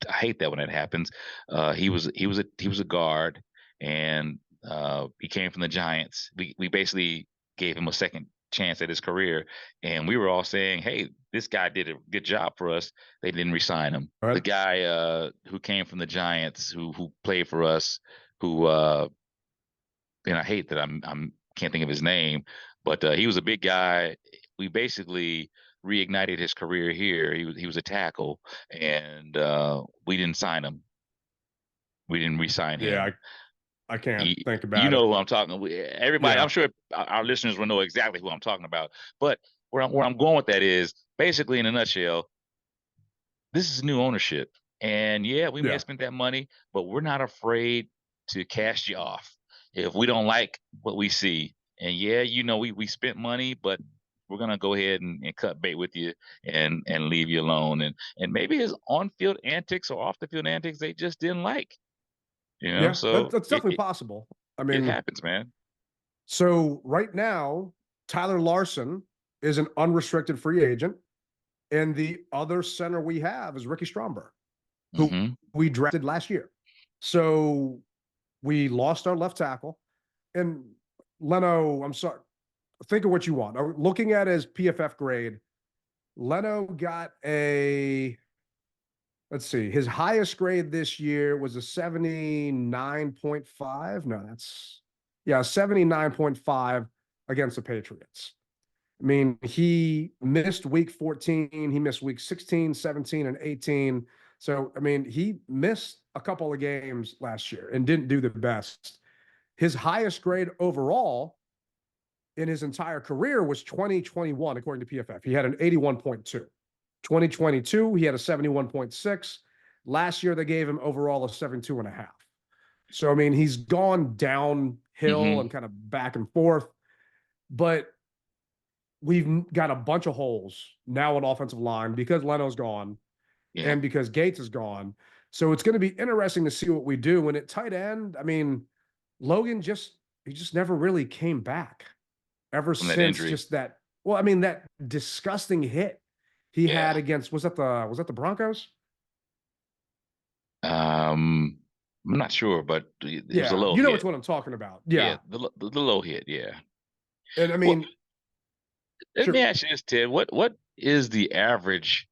Speaker 4: I hate that when that happens. He was a guard, and he came from the Giants. We basically gave him a second chance at his career, and we were all saying, "Hey, this guy did a good job for us." They didn't re-sign him.
Speaker 3: Right.
Speaker 4: The guy who came from the Giants, who played for us, who and I hate that I'm can't think of his name, but he was a big guy. We basically reignited his career here. He was a tackle, and we didn't sign him. We didn't re-sign him.
Speaker 3: Yeah, I can't think about
Speaker 4: You
Speaker 3: it.
Speaker 4: know who I'm talking. Everybody,
Speaker 3: Yeah.
Speaker 4: I'm sure our listeners will know exactly who I'm talking about. But where I'm going with that is basically, in a nutshell, this is new ownership. And yeah, we may
Speaker 3: Yeah.
Speaker 4: have spent that money, but we're not afraid to cast you off if we don't like what we see. And yeah, we spent money, but we're gonna go ahead and cut bait with you and leave you alone. And maybe his on-field antics or off the field antics they just didn't like.
Speaker 3: Yeah,
Speaker 4: So
Speaker 3: that's
Speaker 4: it,
Speaker 3: definitely
Speaker 4: it,
Speaker 3: possible. I
Speaker 4: it
Speaker 3: mean,
Speaker 4: happens, man.
Speaker 3: so right now, Tyler Larson is an unrestricted free agent, and the other center we have is Ricky Stromberg, who
Speaker 4: Hmm.
Speaker 3: we drafted last year. So we lost our left tackle, and Leno. I'm sorry. Think of what you want. Looking at his PFF grade, Leno got a. Let's see. His highest grade this year was a 79.5. No, that's 79.5 against the Patriots. I mean, he missed week 14, he missed week 16, 17, and 18. So, I mean, he missed a couple of games last year and didn't do the best. His highest grade overall in his entire career was 2021, according to PFF. He had an 81.2. 2022, he had a 71.6. Last year, they gave him overall a 72.5. So, I mean, he's gone downhill
Speaker 4: Hmm.
Speaker 3: and kind of back and forth, but we've got a bunch of holes now on offensive line because Leno's gone
Speaker 4: Yeah.
Speaker 3: and because Gates is gone. So it's going to be interesting to see what we do. And at tight end, I mean, Logan he just never really came back ever
Speaker 4: From that
Speaker 3: since
Speaker 4: injury.
Speaker 3: just that. Well, I mean, that disgusting hit he
Speaker 4: Yeah.
Speaker 3: had against was that the Broncos?
Speaker 4: I'm not sure, but it was a
Speaker 3: Yeah,
Speaker 4: low
Speaker 3: you know which
Speaker 4: hit.
Speaker 3: one I'm talking about.
Speaker 4: Yeah,
Speaker 3: Yeah,
Speaker 4: the low hit. Yeah.
Speaker 3: and I
Speaker 4: Well,
Speaker 3: mean,
Speaker 4: let me
Speaker 3: sure.
Speaker 4: ask you this, Ted. What is the average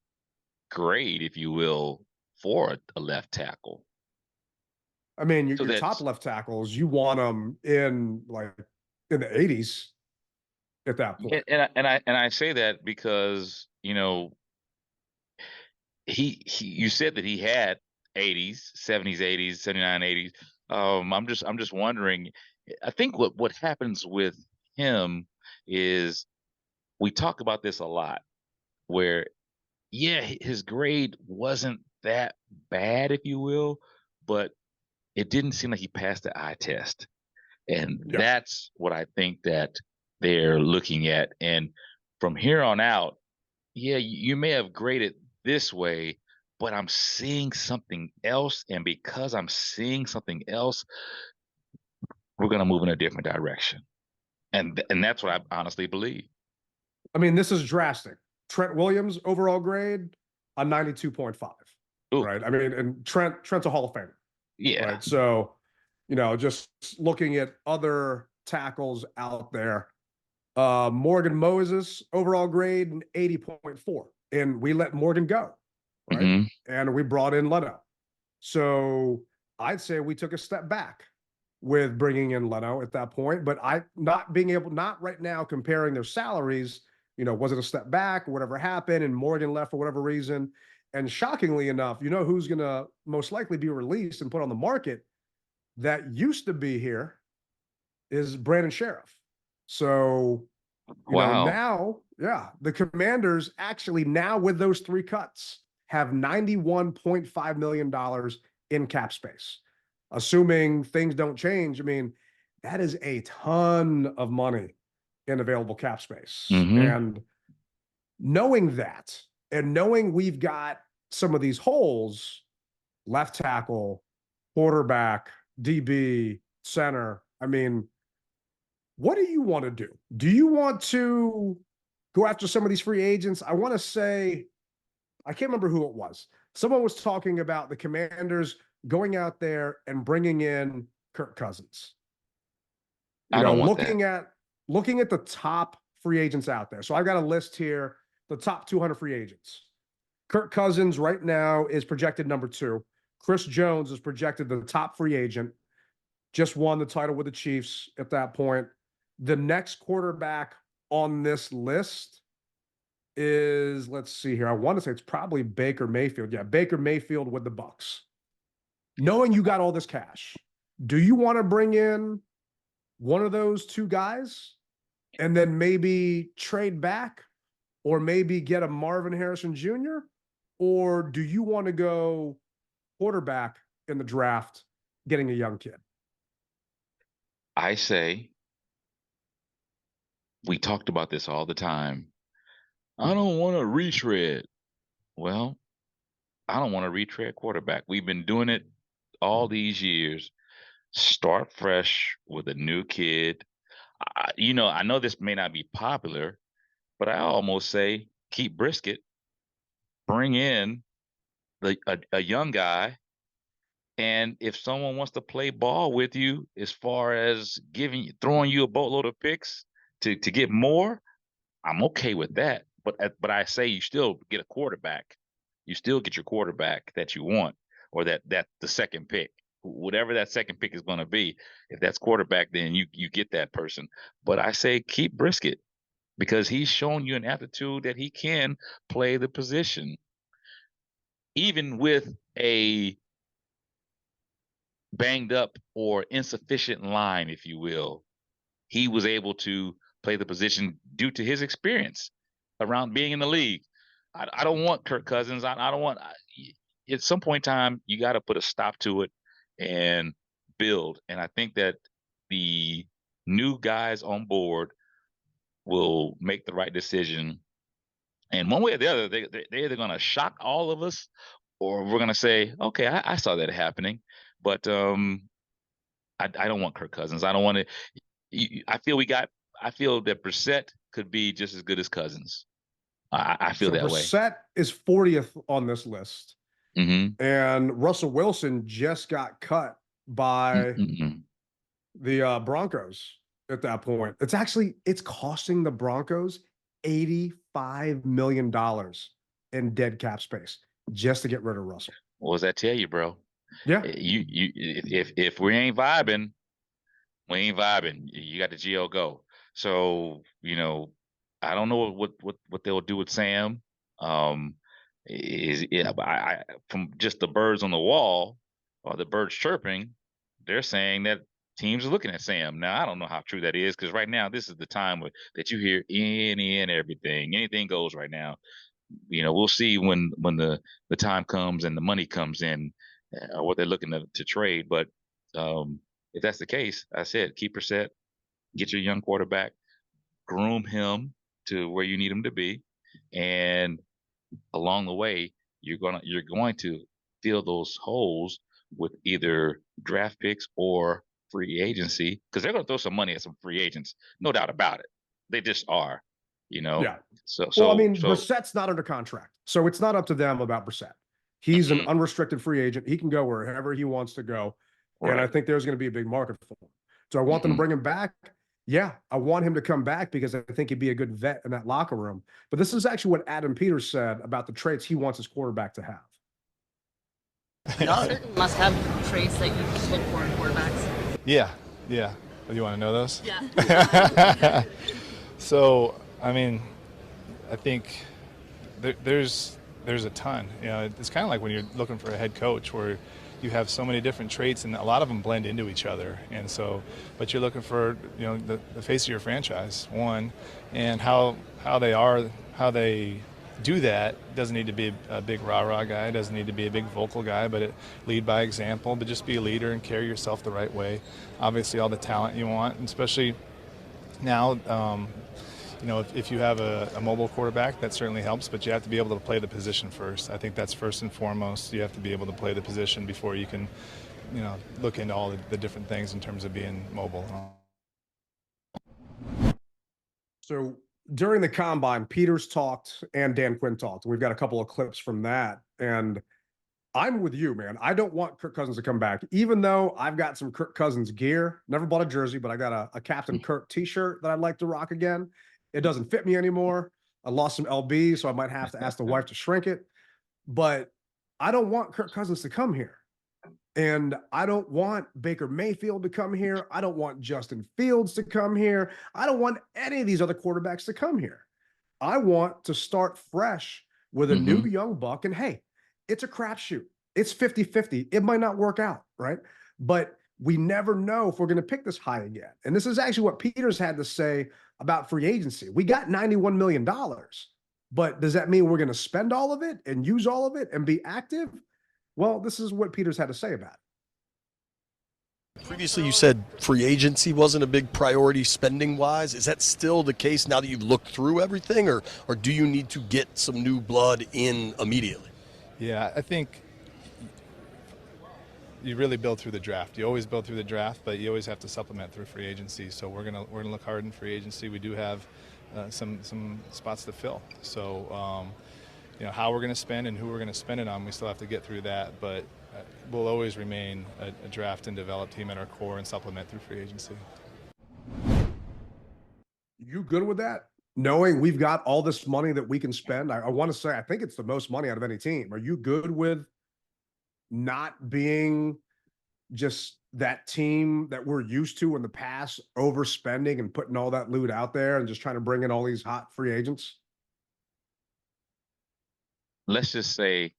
Speaker 4: grade, if you will, for a left tackle?
Speaker 3: I mean,
Speaker 4: So
Speaker 3: your top
Speaker 4: that's
Speaker 3: left tackles, you want them in the 80s at that point.
Speaker 4: and I say that because he you said that he had 80s, 70s, 80s, 79, 80s. I'm just wondering. I think what happens with him is we talk about this a lot where yeah, his grade wasn't that bad, if you will, but it didn't seem like he passed the eye test. And
Speaker 3: Yeah.
Speaker 4: that's what I think that they're looking at. And from here on out, yeah, you may have graded this way, but I'm seeing something else. And because I'm seeing something else, we're going to move in a different direction. And that's what I honestly believe.
Speaker 3: I mean, this is drastic. Trent Williams overall grade a 92.5.
Speaker 4: Ooh,
Speaker 3: Right. I mean, and Trent's a Hall of Famer.
Speaker 4: yeah.
Speaker 3: Right. So, just looking at other tackles out there, Morgan Moses overall grade an 80.4. And we let Morgan go. Right.
Speaker 4: Hmm.
Speaker 3: And we brought in Leno. So I'd say we took a step back with bringing in Leno at that point, but not right now comparing their salaries, was it a step back or whatever happened and Morgan left for whatever reason. And shockingly enough, who's going to most likely be released and put on the market that used to be here is Brandon Sheriff. So,
Speaker 4: Wow.
Speaker 3: now, yeah, the Commanders actually now with those three cuts have $91.5 million in cap space. Assuming things don't change, I mean, that is a ton of money in available cap space.
Speaker 4: Hmm.
Speaker 3: And knowing that, and knowing we've got some of these holes, left tackle, quarterback, DB, center, I mean, what do you want to do? Do you want to go after some of these free agents? I want to say, I can't remember who it was. Someone was talking about the Commanders going out there and bringing in Kirk Cousins.
Speaker 4: I don't want that.
Speaker 3: Looking at the top free agents out there. So I've got a list here, the top 200 free agents. Kirk Cousins right now is projected number 2. Chris Jones is projected the top free agent. Just won the title with the Chiefs at that point. The next quarterback on this list is, let's see here. I want to say it's probably Baker Mayfield. Yeah, Baker Mayfield with the Bucks. Knowing you got all this cash, do you want to bring in one of those two guys and then maybe trade back or maybe get a Marvin Harrison Jr.? or do you want to go quarterback in the draft, getting a young kid?
Speaker 4: I say we talked about this all the time. I don't want to retread. Well, I don't want to retread quarterback. We've been doing it all these years. Start fresh with a new kid. I know this may not be popular, but I almost say keep Brisket, bring in a young guy, and if someone wants to play ball with you, as far as throwing you a boatload of picks to get more, I'm okay with that. But I say you still get a quarterback. You still get your quarterback that you want, or that the second pick, whatever that second pick is going to be. If that's quarterback, then you get that person. But I say keep Brisket because he's shown you an aptitude that he can play the position, even with a banged up or insufficient line, if you will. He was able to play the position due to his experience around being in the league. I don't want Kirk Cousins. I don't want. At some point in time, you got to put a stop to it and build. And I think that the new guys on board will make the right decision. And one way or the other, they're either going to shock all of us, or we're going to say, okay, I saw that happening. But I don't want Kirk Cousins. I don't want to. I feel that Brissett could be just as good as Cousins. I feel that way.
Speaker 3: Brissett is 40th on this list,
Speaker 4: Mm-hmm.
Speaker 3: and Russell Wilson just got cut by
Speaker 4: Mm-hmm.
Speaker 3: the Broncos at that point. It's costing the Broncos $85 million in dead cap space just to get rid of Russell.
Speaker 4: What does that tell you, bro?
Speaker 3: Yeah.
Speaker 4: If we ain't vibing, we ain't vibing. You got the GO go. So, I don't know what they'll do with Sam. From just the birds on the wall or the birds chirping, they're saying that teams are looking at Sam. Now, I don't know how true that is, because right now this is the time that you hear any and everything. Anything goes right now. We'll see when the time comes and the money comes in, what they're looking to trade. But if that's the case, I said keep Brissett, get your young quarterback, groom him to where you need him to be, and along the way you're going to fill those holes with either draft picks or free agency, because they're going to throw some money at some free agents, no doubt about it. They just are,
Speaker 3: Yeah.
Speaker 4: So
Speaker 3: Brissett's not under contract, so it's not up to them about Brissett. He's an unrestricted free agent. He can go wherever he wants to go. Right. And I think there's going to be a big market for him. So I want them to bring him back. Yeah, I want him to come back because I think he'd be a good vet in that locker room. But this is actually what Adam Peters said about the traits he wants his quarterback to have.
Speaker 5: Certain must-have traits that you look for in quarterbacks.
Speaker 6: Yeah. You want to know those?
Speaker 5: Yeah.
Speaker 6: So, I think there's a ton. It's kind of like when you're looking for a head coach, where you have so many different traits and a lot of them blend into each other. And so, but you're looking for, the face of your franchise, one, and how they do that. Doesn't need to be a big rah-rah guy, doesn't need to be a big vocal guy, but lead by example, but just be a leader and carry yourself the right way. Obviously all the talent you want, and especially now, if you have a mobile quarterback, that certainly helps, but you have to be able to play the position first. I think that's first and foremost. You have to be able to play the position before you can, look into all the different things in terms of being mobile.
Speaker 3: So during the combine, Peters talked and Dan Quinn talked. We've got a couple of clips from that. And I'm with you, man. I don't want Kirk Cousins to come back, even though I've got some Kirk Cousins gear. Never bought a jersey, but I got a Captain Kirk t-shirt that I'd like to rock again. It doesn't fit me anymore. I lost some LB, so I might have to ask the wife to shrink it. But I don't want Kirk Cousins to come here. And I don't want Baker Mayfield to come here. I don't want Justin Fields to come here. I don't want any of these other quarterbacks to come here. I want to start fresh with a new young buck. And hey, it's a crapshoot. It's 50-50. It might not work out, right? But we never know if we're going to pick this high again. And this is actually what Peters had to say about free agency. We got $91 million. But does that mean we're going to spend all of it and use all of it and be active? Well, this is what Peters had to say about it.
Speaker 7: Previously, you said free agency wasn't a big priority spending-wise. Is that still the case now that you've looked through everything, or do you need to get some new blood in immediately?
Speaker 6: Yeah, I think you really build through the draft. You always build through the draft, but you always have to supplement through free agency. So we're gonna look hard in free agency. We do have some spots to fill. So how we're gonna spend and who we're gonna spend it on, we still have to get through that. But we'll always remain a draft and develop team at our core and supplement through free agency.
Speaker 3: You good with that? Knowing we've got all this money that we can spend, I want to say I think it's the most money out of any team. Are you good with not being just that team that we're used to in the past, overspending and putting all that loot out there and just trying to bring in all these hot free agents?
Speaker 4: Let's just say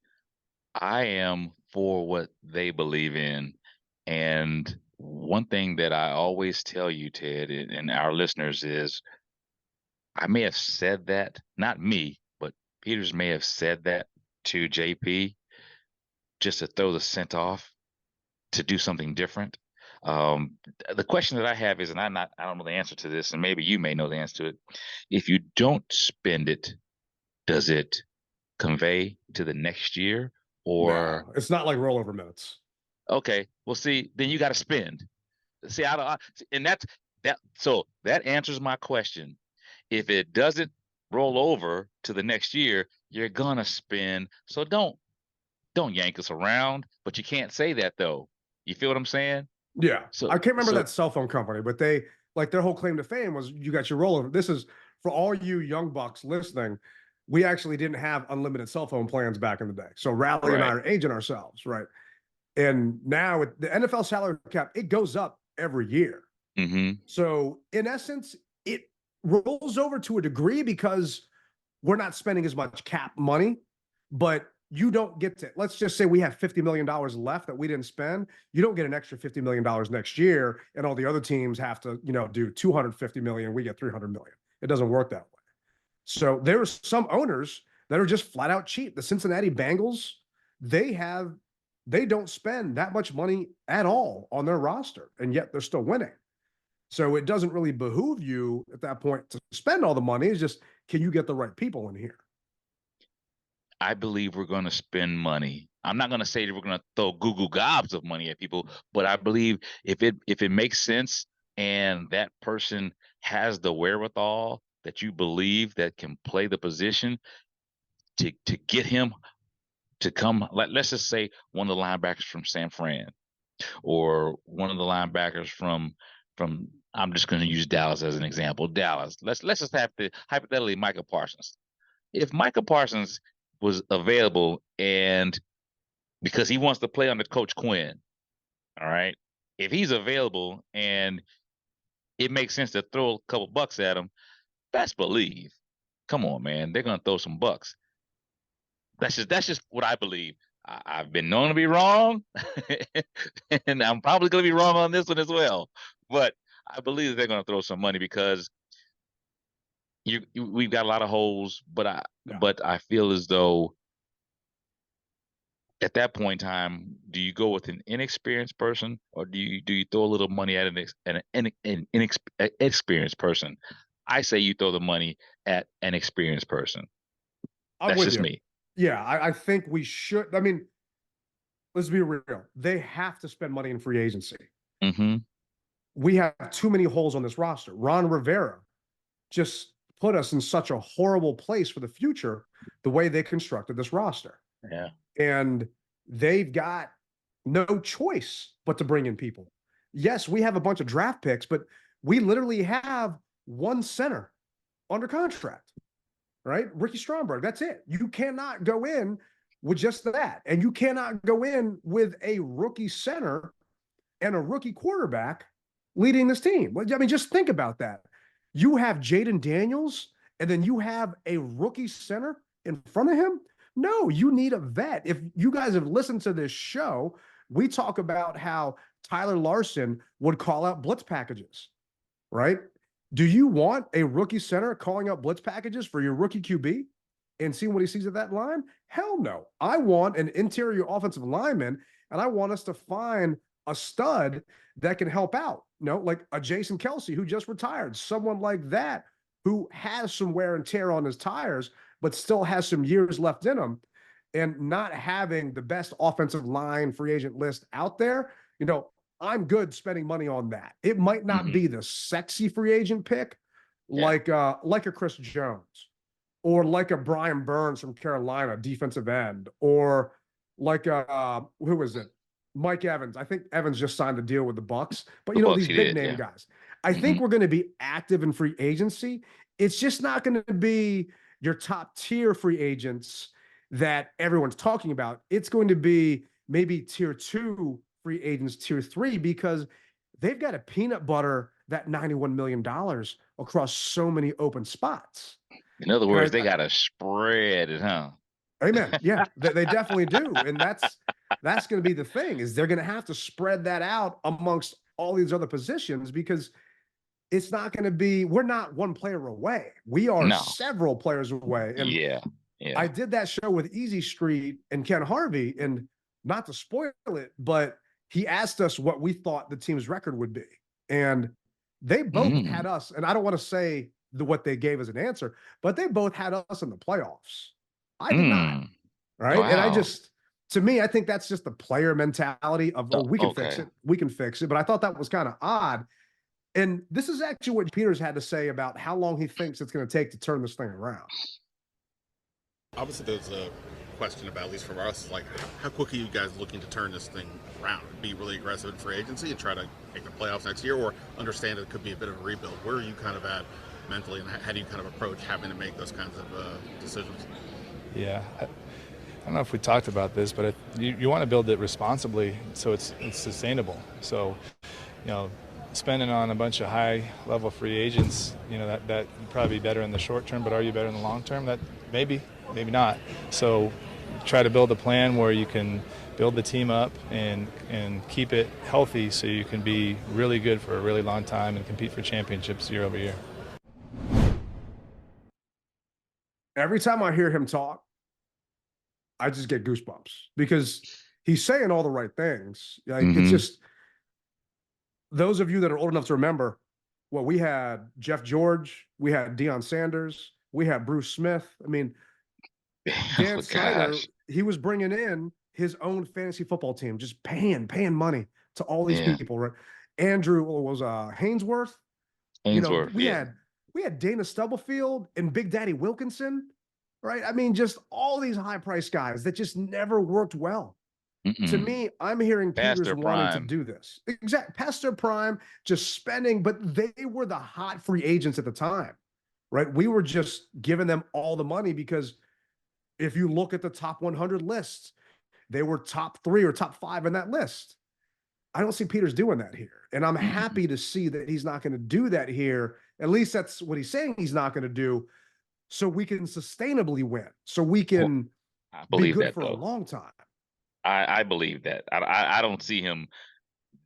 Speaker 4: I am for what they believe in. And one thing that I always tell you, Ted, and our listeners is, I may have said that, not me, but Peters may have said that to JP just to throw the scent off, to do something different. The question that I have is, and I don't know the answer to this, and maybe you may know the answer to it. If you don't spend it, does it convey to the next year? Or
Speaker 3: no, it's not like rollover minutes.
Speaker 4: Okay, well, see, then you got to spend. See, and so that answers my question. If it doesn't roll over to the next year, you're gonna spend. So don't yank us around. But you can't say that though. You feel what I'm saying?
Speaker 3: Yeah.
Speaker 4: So
Speaker 3: I can't remember that cell phone company, but they their whole claim to fame was you got your rollover. This is for all you young bucks listening. We actually didn't have unlimited cell phone plans back in the day. So Rally and I are aging ourselves, right? And now with the NFL salary cap, it goes up every year.
Speaker 4: Mm-hmm.
Speaker 3: So in essence, it rolls over to a degree because we're not spending as much cap money, but you don't get to, let's just say we have $50 million left that we didn't spend. You don't get an extra $50 million next year. And all the other teams have to, do $250 million. We get $300 million. It doesn't work that way. So there's some owners that are just flat out cheap. The Cincinnati Bengals, they don't spend that much money at all on their roster, and yet they're still winning. So it doesn't really behoove you at that point to spend all the money. It's just, can you get the right people in here?
Speaker 4: I believe we're going to spend money. I'm not going to say that we're going to throw goo gobs of money at people, but I believe if it makes sense and that person has the wherewithal that you believe that can play the position, to get him to come, let's just say one of the linebackers from San Fran, or one of the linebackers from I'm just going to use Dallas as an example. Dallas. Let's just have to hypothetically Micah Parsons. If Micah Parsons was available, and because he wants to play under Coach Quinn, all right, if he's available and it makes sense to throw a couple bucks at him, best believe, come on, man, they're going to throw some bucks. That's just what I believe. I've been known to be wrong, and I'm probably going to be wrong on this one as well. But I believe that they're going to throw some money because we've got a lot of holes. But I feel as though at that point in time, do you go with an inexperienced person, or do you throw a little money at an inexperienced person? I say you throw the money at an experienced person. That's just me.
Speaker 3: Yeah, I think we should. I mean, let's be real. They have to spend money in free agency.
Speaker 4: Mm-hmm.
Speaker 3: We have too many holes on this roster. Ron Rivera just put us in such a horrible place for the future, the way they constructed this roster.
Speaker 4: Yeah.
Speaker 3: And they've got no choice but to bring in people. Yes, we have a bunch of draft picks, but we literally have one center under contract, right? Ricky Stromberg, that's it. You cannot go in with just that. And you cannot go in with a rookie center and a rookie quarterback leading this team. I mean, just think about that. You have Jaden Daniels, and then you have a rookie center in front of him. No, you need a vet. If you guys have listened to this show, we talk about how Tyler Larson would call out blitz packages, right? Do you want a rookie center calling out blitz packages for your rookie QB? and seeing what he sees at that line? Hell no. I want an interior offensive lineman, and I want us to find a stud that can help out. Like a Jason Kelsey who just retired, someone like that who has some wear and tear on his tires, but still has some years left in him. And not having the best offensive line free agent list out there, I'm good spending money on that. It might not be the sexy free agent pick, like a Chris Jones, or like a Brian Burns from Carolina, defensive end, or like who is it? Mike Evans. I think Evans just signed the deal with the Bucks, but these big name guys. I think we're going to be active in free agency. It's just not going to be your top tier free agents that everyone's talking about. It's going to be maybe tier 2 free agents, tier 3, because they've got to peanut butter that $91 million across so many open spots.
Speaker 4: In other words, they got to spread it, huh?
Speaker 3: Amen. Yeah, they definitely do. And that's going to be the thing, is they're going to have to spread that out amongst all these other positions, because it's not going to be, we're not one player away. We are several players away. And
Speaker 4: yeah.
Speaker 3: I did that show with Easy Street and Ken Harvey, and not to spoil it, but he asked us what we thought the team's record would be. And they both had us, and I don't want to say what they gave as an answer, but they both had us in the playoffs. I did not. Right.
Speaker 4: Wow.
Speaker 3: And to me, I think that's just the player mentality of, we can fix it. We can fix it. But I thought that was kind of odd. And this is actually what Peters had to say about how long he thinks it's going to take to turn this thing around.
Speaker 8: Obviously, there's a question about, at least from us, like how quick are you guys looking to turn this thing around? Be really aggressive in free agency and try to make the playoffs next year, or understand it could be a bit of a rebuild? Where are you kind of at mentally, and how do you kind of approach having to make those kinds of decisions?
Speaker 6: Yeah, I don't know if we talked about this, but you want to build it responsibly so it's sustainable. So, spending on a bunch of high-level free agents, that would probably be better in the short term, but are you better in the long term? That maybe not. So try to build a plan where you can build the team up and keep it healthy so you can be really good for a really long time and compete for championships year over year.
Speaker 3: Every time I hear him talk, I just get goosebumps, because he's saying all the right things. Like, it's just, those of you that are old enough to remember, we had Jeff George, we had Deion Sanders, we had Bruce Smith. I mean, Dan Snyder, he was bringing in his own fantasy football team, just paying money to all these people, right? Andrew was Hainsworth. We had Dana Stubblefield and Big Daddy Wilkinson, right? I mean, just all these high-priced guys that just never worked well. To me, I'm hearing Peters wanting to do this. Exactly. Past their prime, just spending, but they were the hot free agents at the time, right? We were just giving them all the money because if you look at the top 100 lists, they were top 3 or top 5 in that list. I don't see Peters doing that here. And I'm happy to see that he's not going to do that here. At least that's what he's saying he's not going to do, so we can sustainably win, so we can be good for a long time.
Speaker 4: I believe that. I don't see him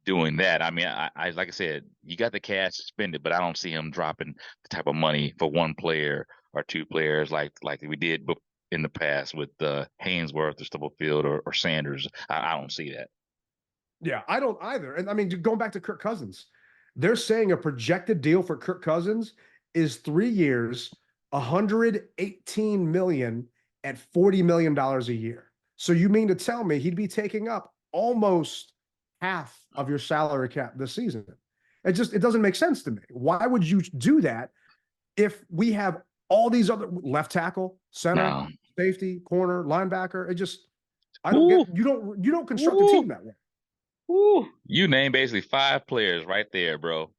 Speaker 4: doing that. I mean, I like I said, you got the cash to spend it, but I don't see him dropping the type of money for one player or two players like we did in the past with Hainsworth or Stubblefield or Sanders. I don't see that.
Speaker 3: Yeah, I don't either. And I mean, going back to Kirk Cousins, they're saying a projected deal for Kirk Cousins is 3 years, $118 million at $40 million a year. So you mean to tell me he'd be taking up almost half of your salary cap this season? It doesn't make sense to me. Why would you do that if we have all these other left tackle, center, safety, corner, linebacker? I don't get, you don't construct a team that way.
Speaker 4: You name basically 5 players right there, bro.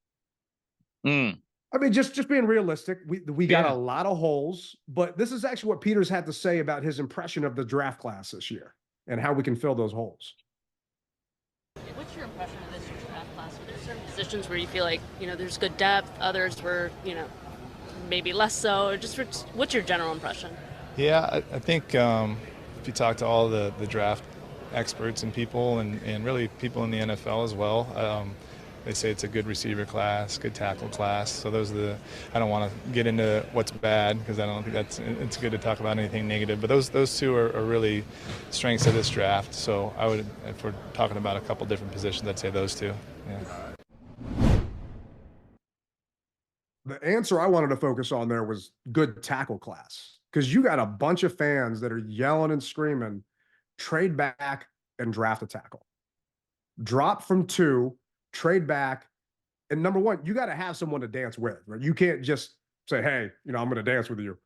Speaker 3: I mean, just being realistic, we got a lot of holes, but this is actually what Peters had to say about his impression of the draft class this year and how we can fill those holes.
Speaker 5: What's your impression of this year's draft class? Are there certain positions where you feel like, there's good depth, others where, maybe less so? What's your general impression?
Speaker 6: Yeah, I think if you talk to all the draft experts and people and really people in the NFL as well, They say it's a good receiver class, good tackle class. So those are I don't want to get into what's bad because I don't think it's good to talk about anything negative. But those two are really strengths of this draft. So I would, if we're talking about a couple different positions, I'd say those two. Yeah.
Speaker 3: The answer I wanted to focus on there was good tackle class, because you got a bunch of fans that are yelling and screaming, trade back and draft a tackle. Drop from 2, trade back. And number one, you got to have someone to dance with, right? You can't just say, hey, I'm going to dance with you,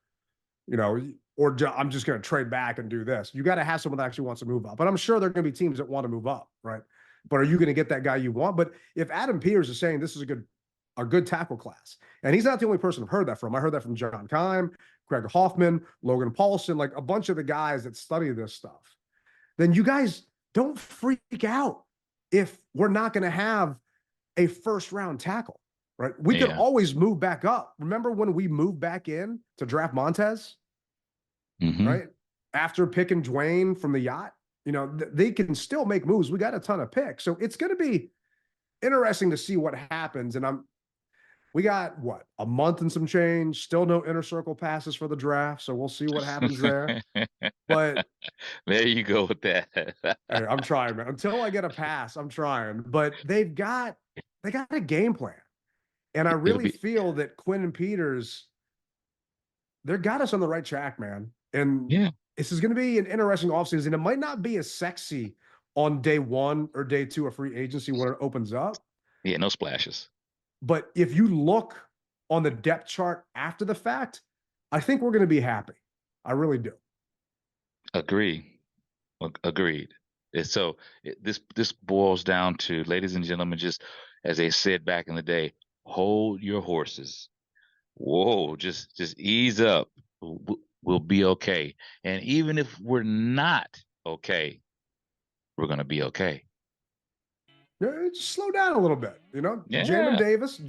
Speaker 3: or I'm just going to trade back and do this. You got to have someone that actually wants to move up. But I'm sure there are going to be teams that want to move up, right? But are you going to get that guy you want? But if Adam Peters is saying this is a good tackle class, and he's not the only person I've heard that from. I heard that from John Keim, Craig Hoffman, Logan Paulson, like a bunch of the guys that study this stuff. Then you guys don't freak out if we're not going to have a first-round tackle, right? We could always move back up. Remember when we moved back in to draft Montez, right? After picking W.I.N from the yacht, they can still make moves. We got a ton of picks. So it's going to be interesting to see what happens. And we got a month and some change, still no inner circle passes for the draft. So we'll see what happens there. But
Speaker 4: there you go with that.
Speaker 3: hey, I'm trying, man. Until I get a pass, I'm trying. But they got a game plan. And I really feel that Quinn and Peters, they got us on the right track, man. And this is going to be an interesting offseason. It might not be as sexy on day 1 or day 2 of free agency when it opens up.
Speaker 4: Yeah, no splashes.
Speaker 3: But if you look on the depth chart after the fact, I think we're going to be happy. I really do.
Speaker 4: Agreed. So this boils down to, ladies and gentlemen, just as they said back in the day, hold your horses. Whoa, just ease up. We'll be okay. And even if we're not okay, we're going to be okay.
Speaker 3: Just slow down a little bit,
Speaker 4: Yeah.
Speaker 3: Jamin Davis,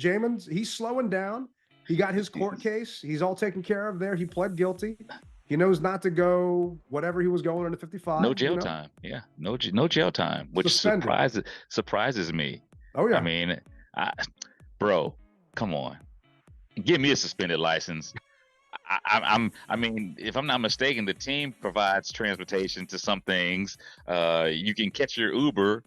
Speaker 3: he's slowing down. He got his court case. He's all taken care of there. He pled guilty. He knows not to go whatever he was going into 55.
Speaker 4: No jail time. Yeah, no jail time, which surprises me.
Speaker 3: Oh yeah.
Speaker 4: I mean, bro, come on, give me a suspended license. I mean, if I'm not mistaken, the team provides transportation to some things. You can catch your Uber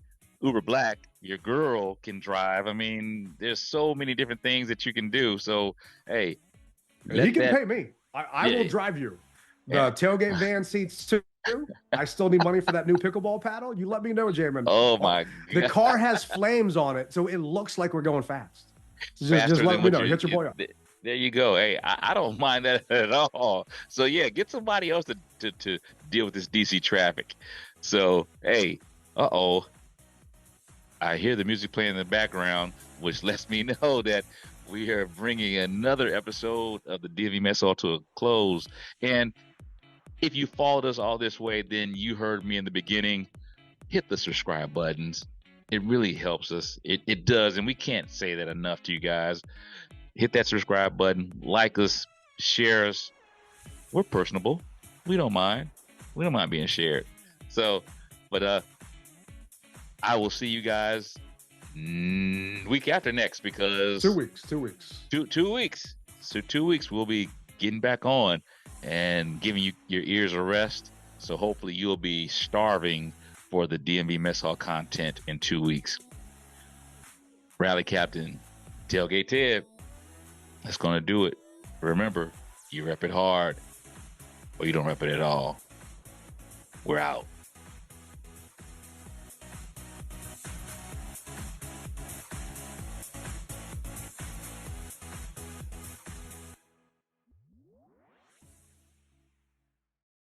Speaker 4: Black. Your girl can drive. I mean, there's so many different things that you can do. So, hey,
Speaker 3: he can pay me. I will drive you. The tailgate van seats too. I still need money for that new pickleball paddle. You let me know, Jamin.
Speaker 4: Oh my God.
Speaker 3: The car has flames on it, so it looks like we're going fast. So just let me know. Hit your boy up.
Speaker 4: There you go. Hey, I don't mind that at all. So yeah, get somebody else to deal with this DC traffic. So hey, I hear the music playing in the background, which lets me know that we are bringing another episode of the DMV Mess Hall to a close. And if you followed us all this way, then you heard me in the beginning. Hit the subscribe buttons. It really helps us. It does, and we can't say that enough to you guys. Hit that subscribe button, like us, share us. We're personable. We don't mind. We don't mind being shared. So, but I will see you guys week after next, because
Speaker 3: 2 weeks.
Speaker 4: 2 weeks. So 2 weeks we'll be getting back on and giving you your ears a rest. So hopefully you'll be starving for the DMV Mess Hall content in 2 weeks. Rally Captain, Tailgate Ted. That's going to do it. Remember, you rep it hard or you don't rep it at all. We're out.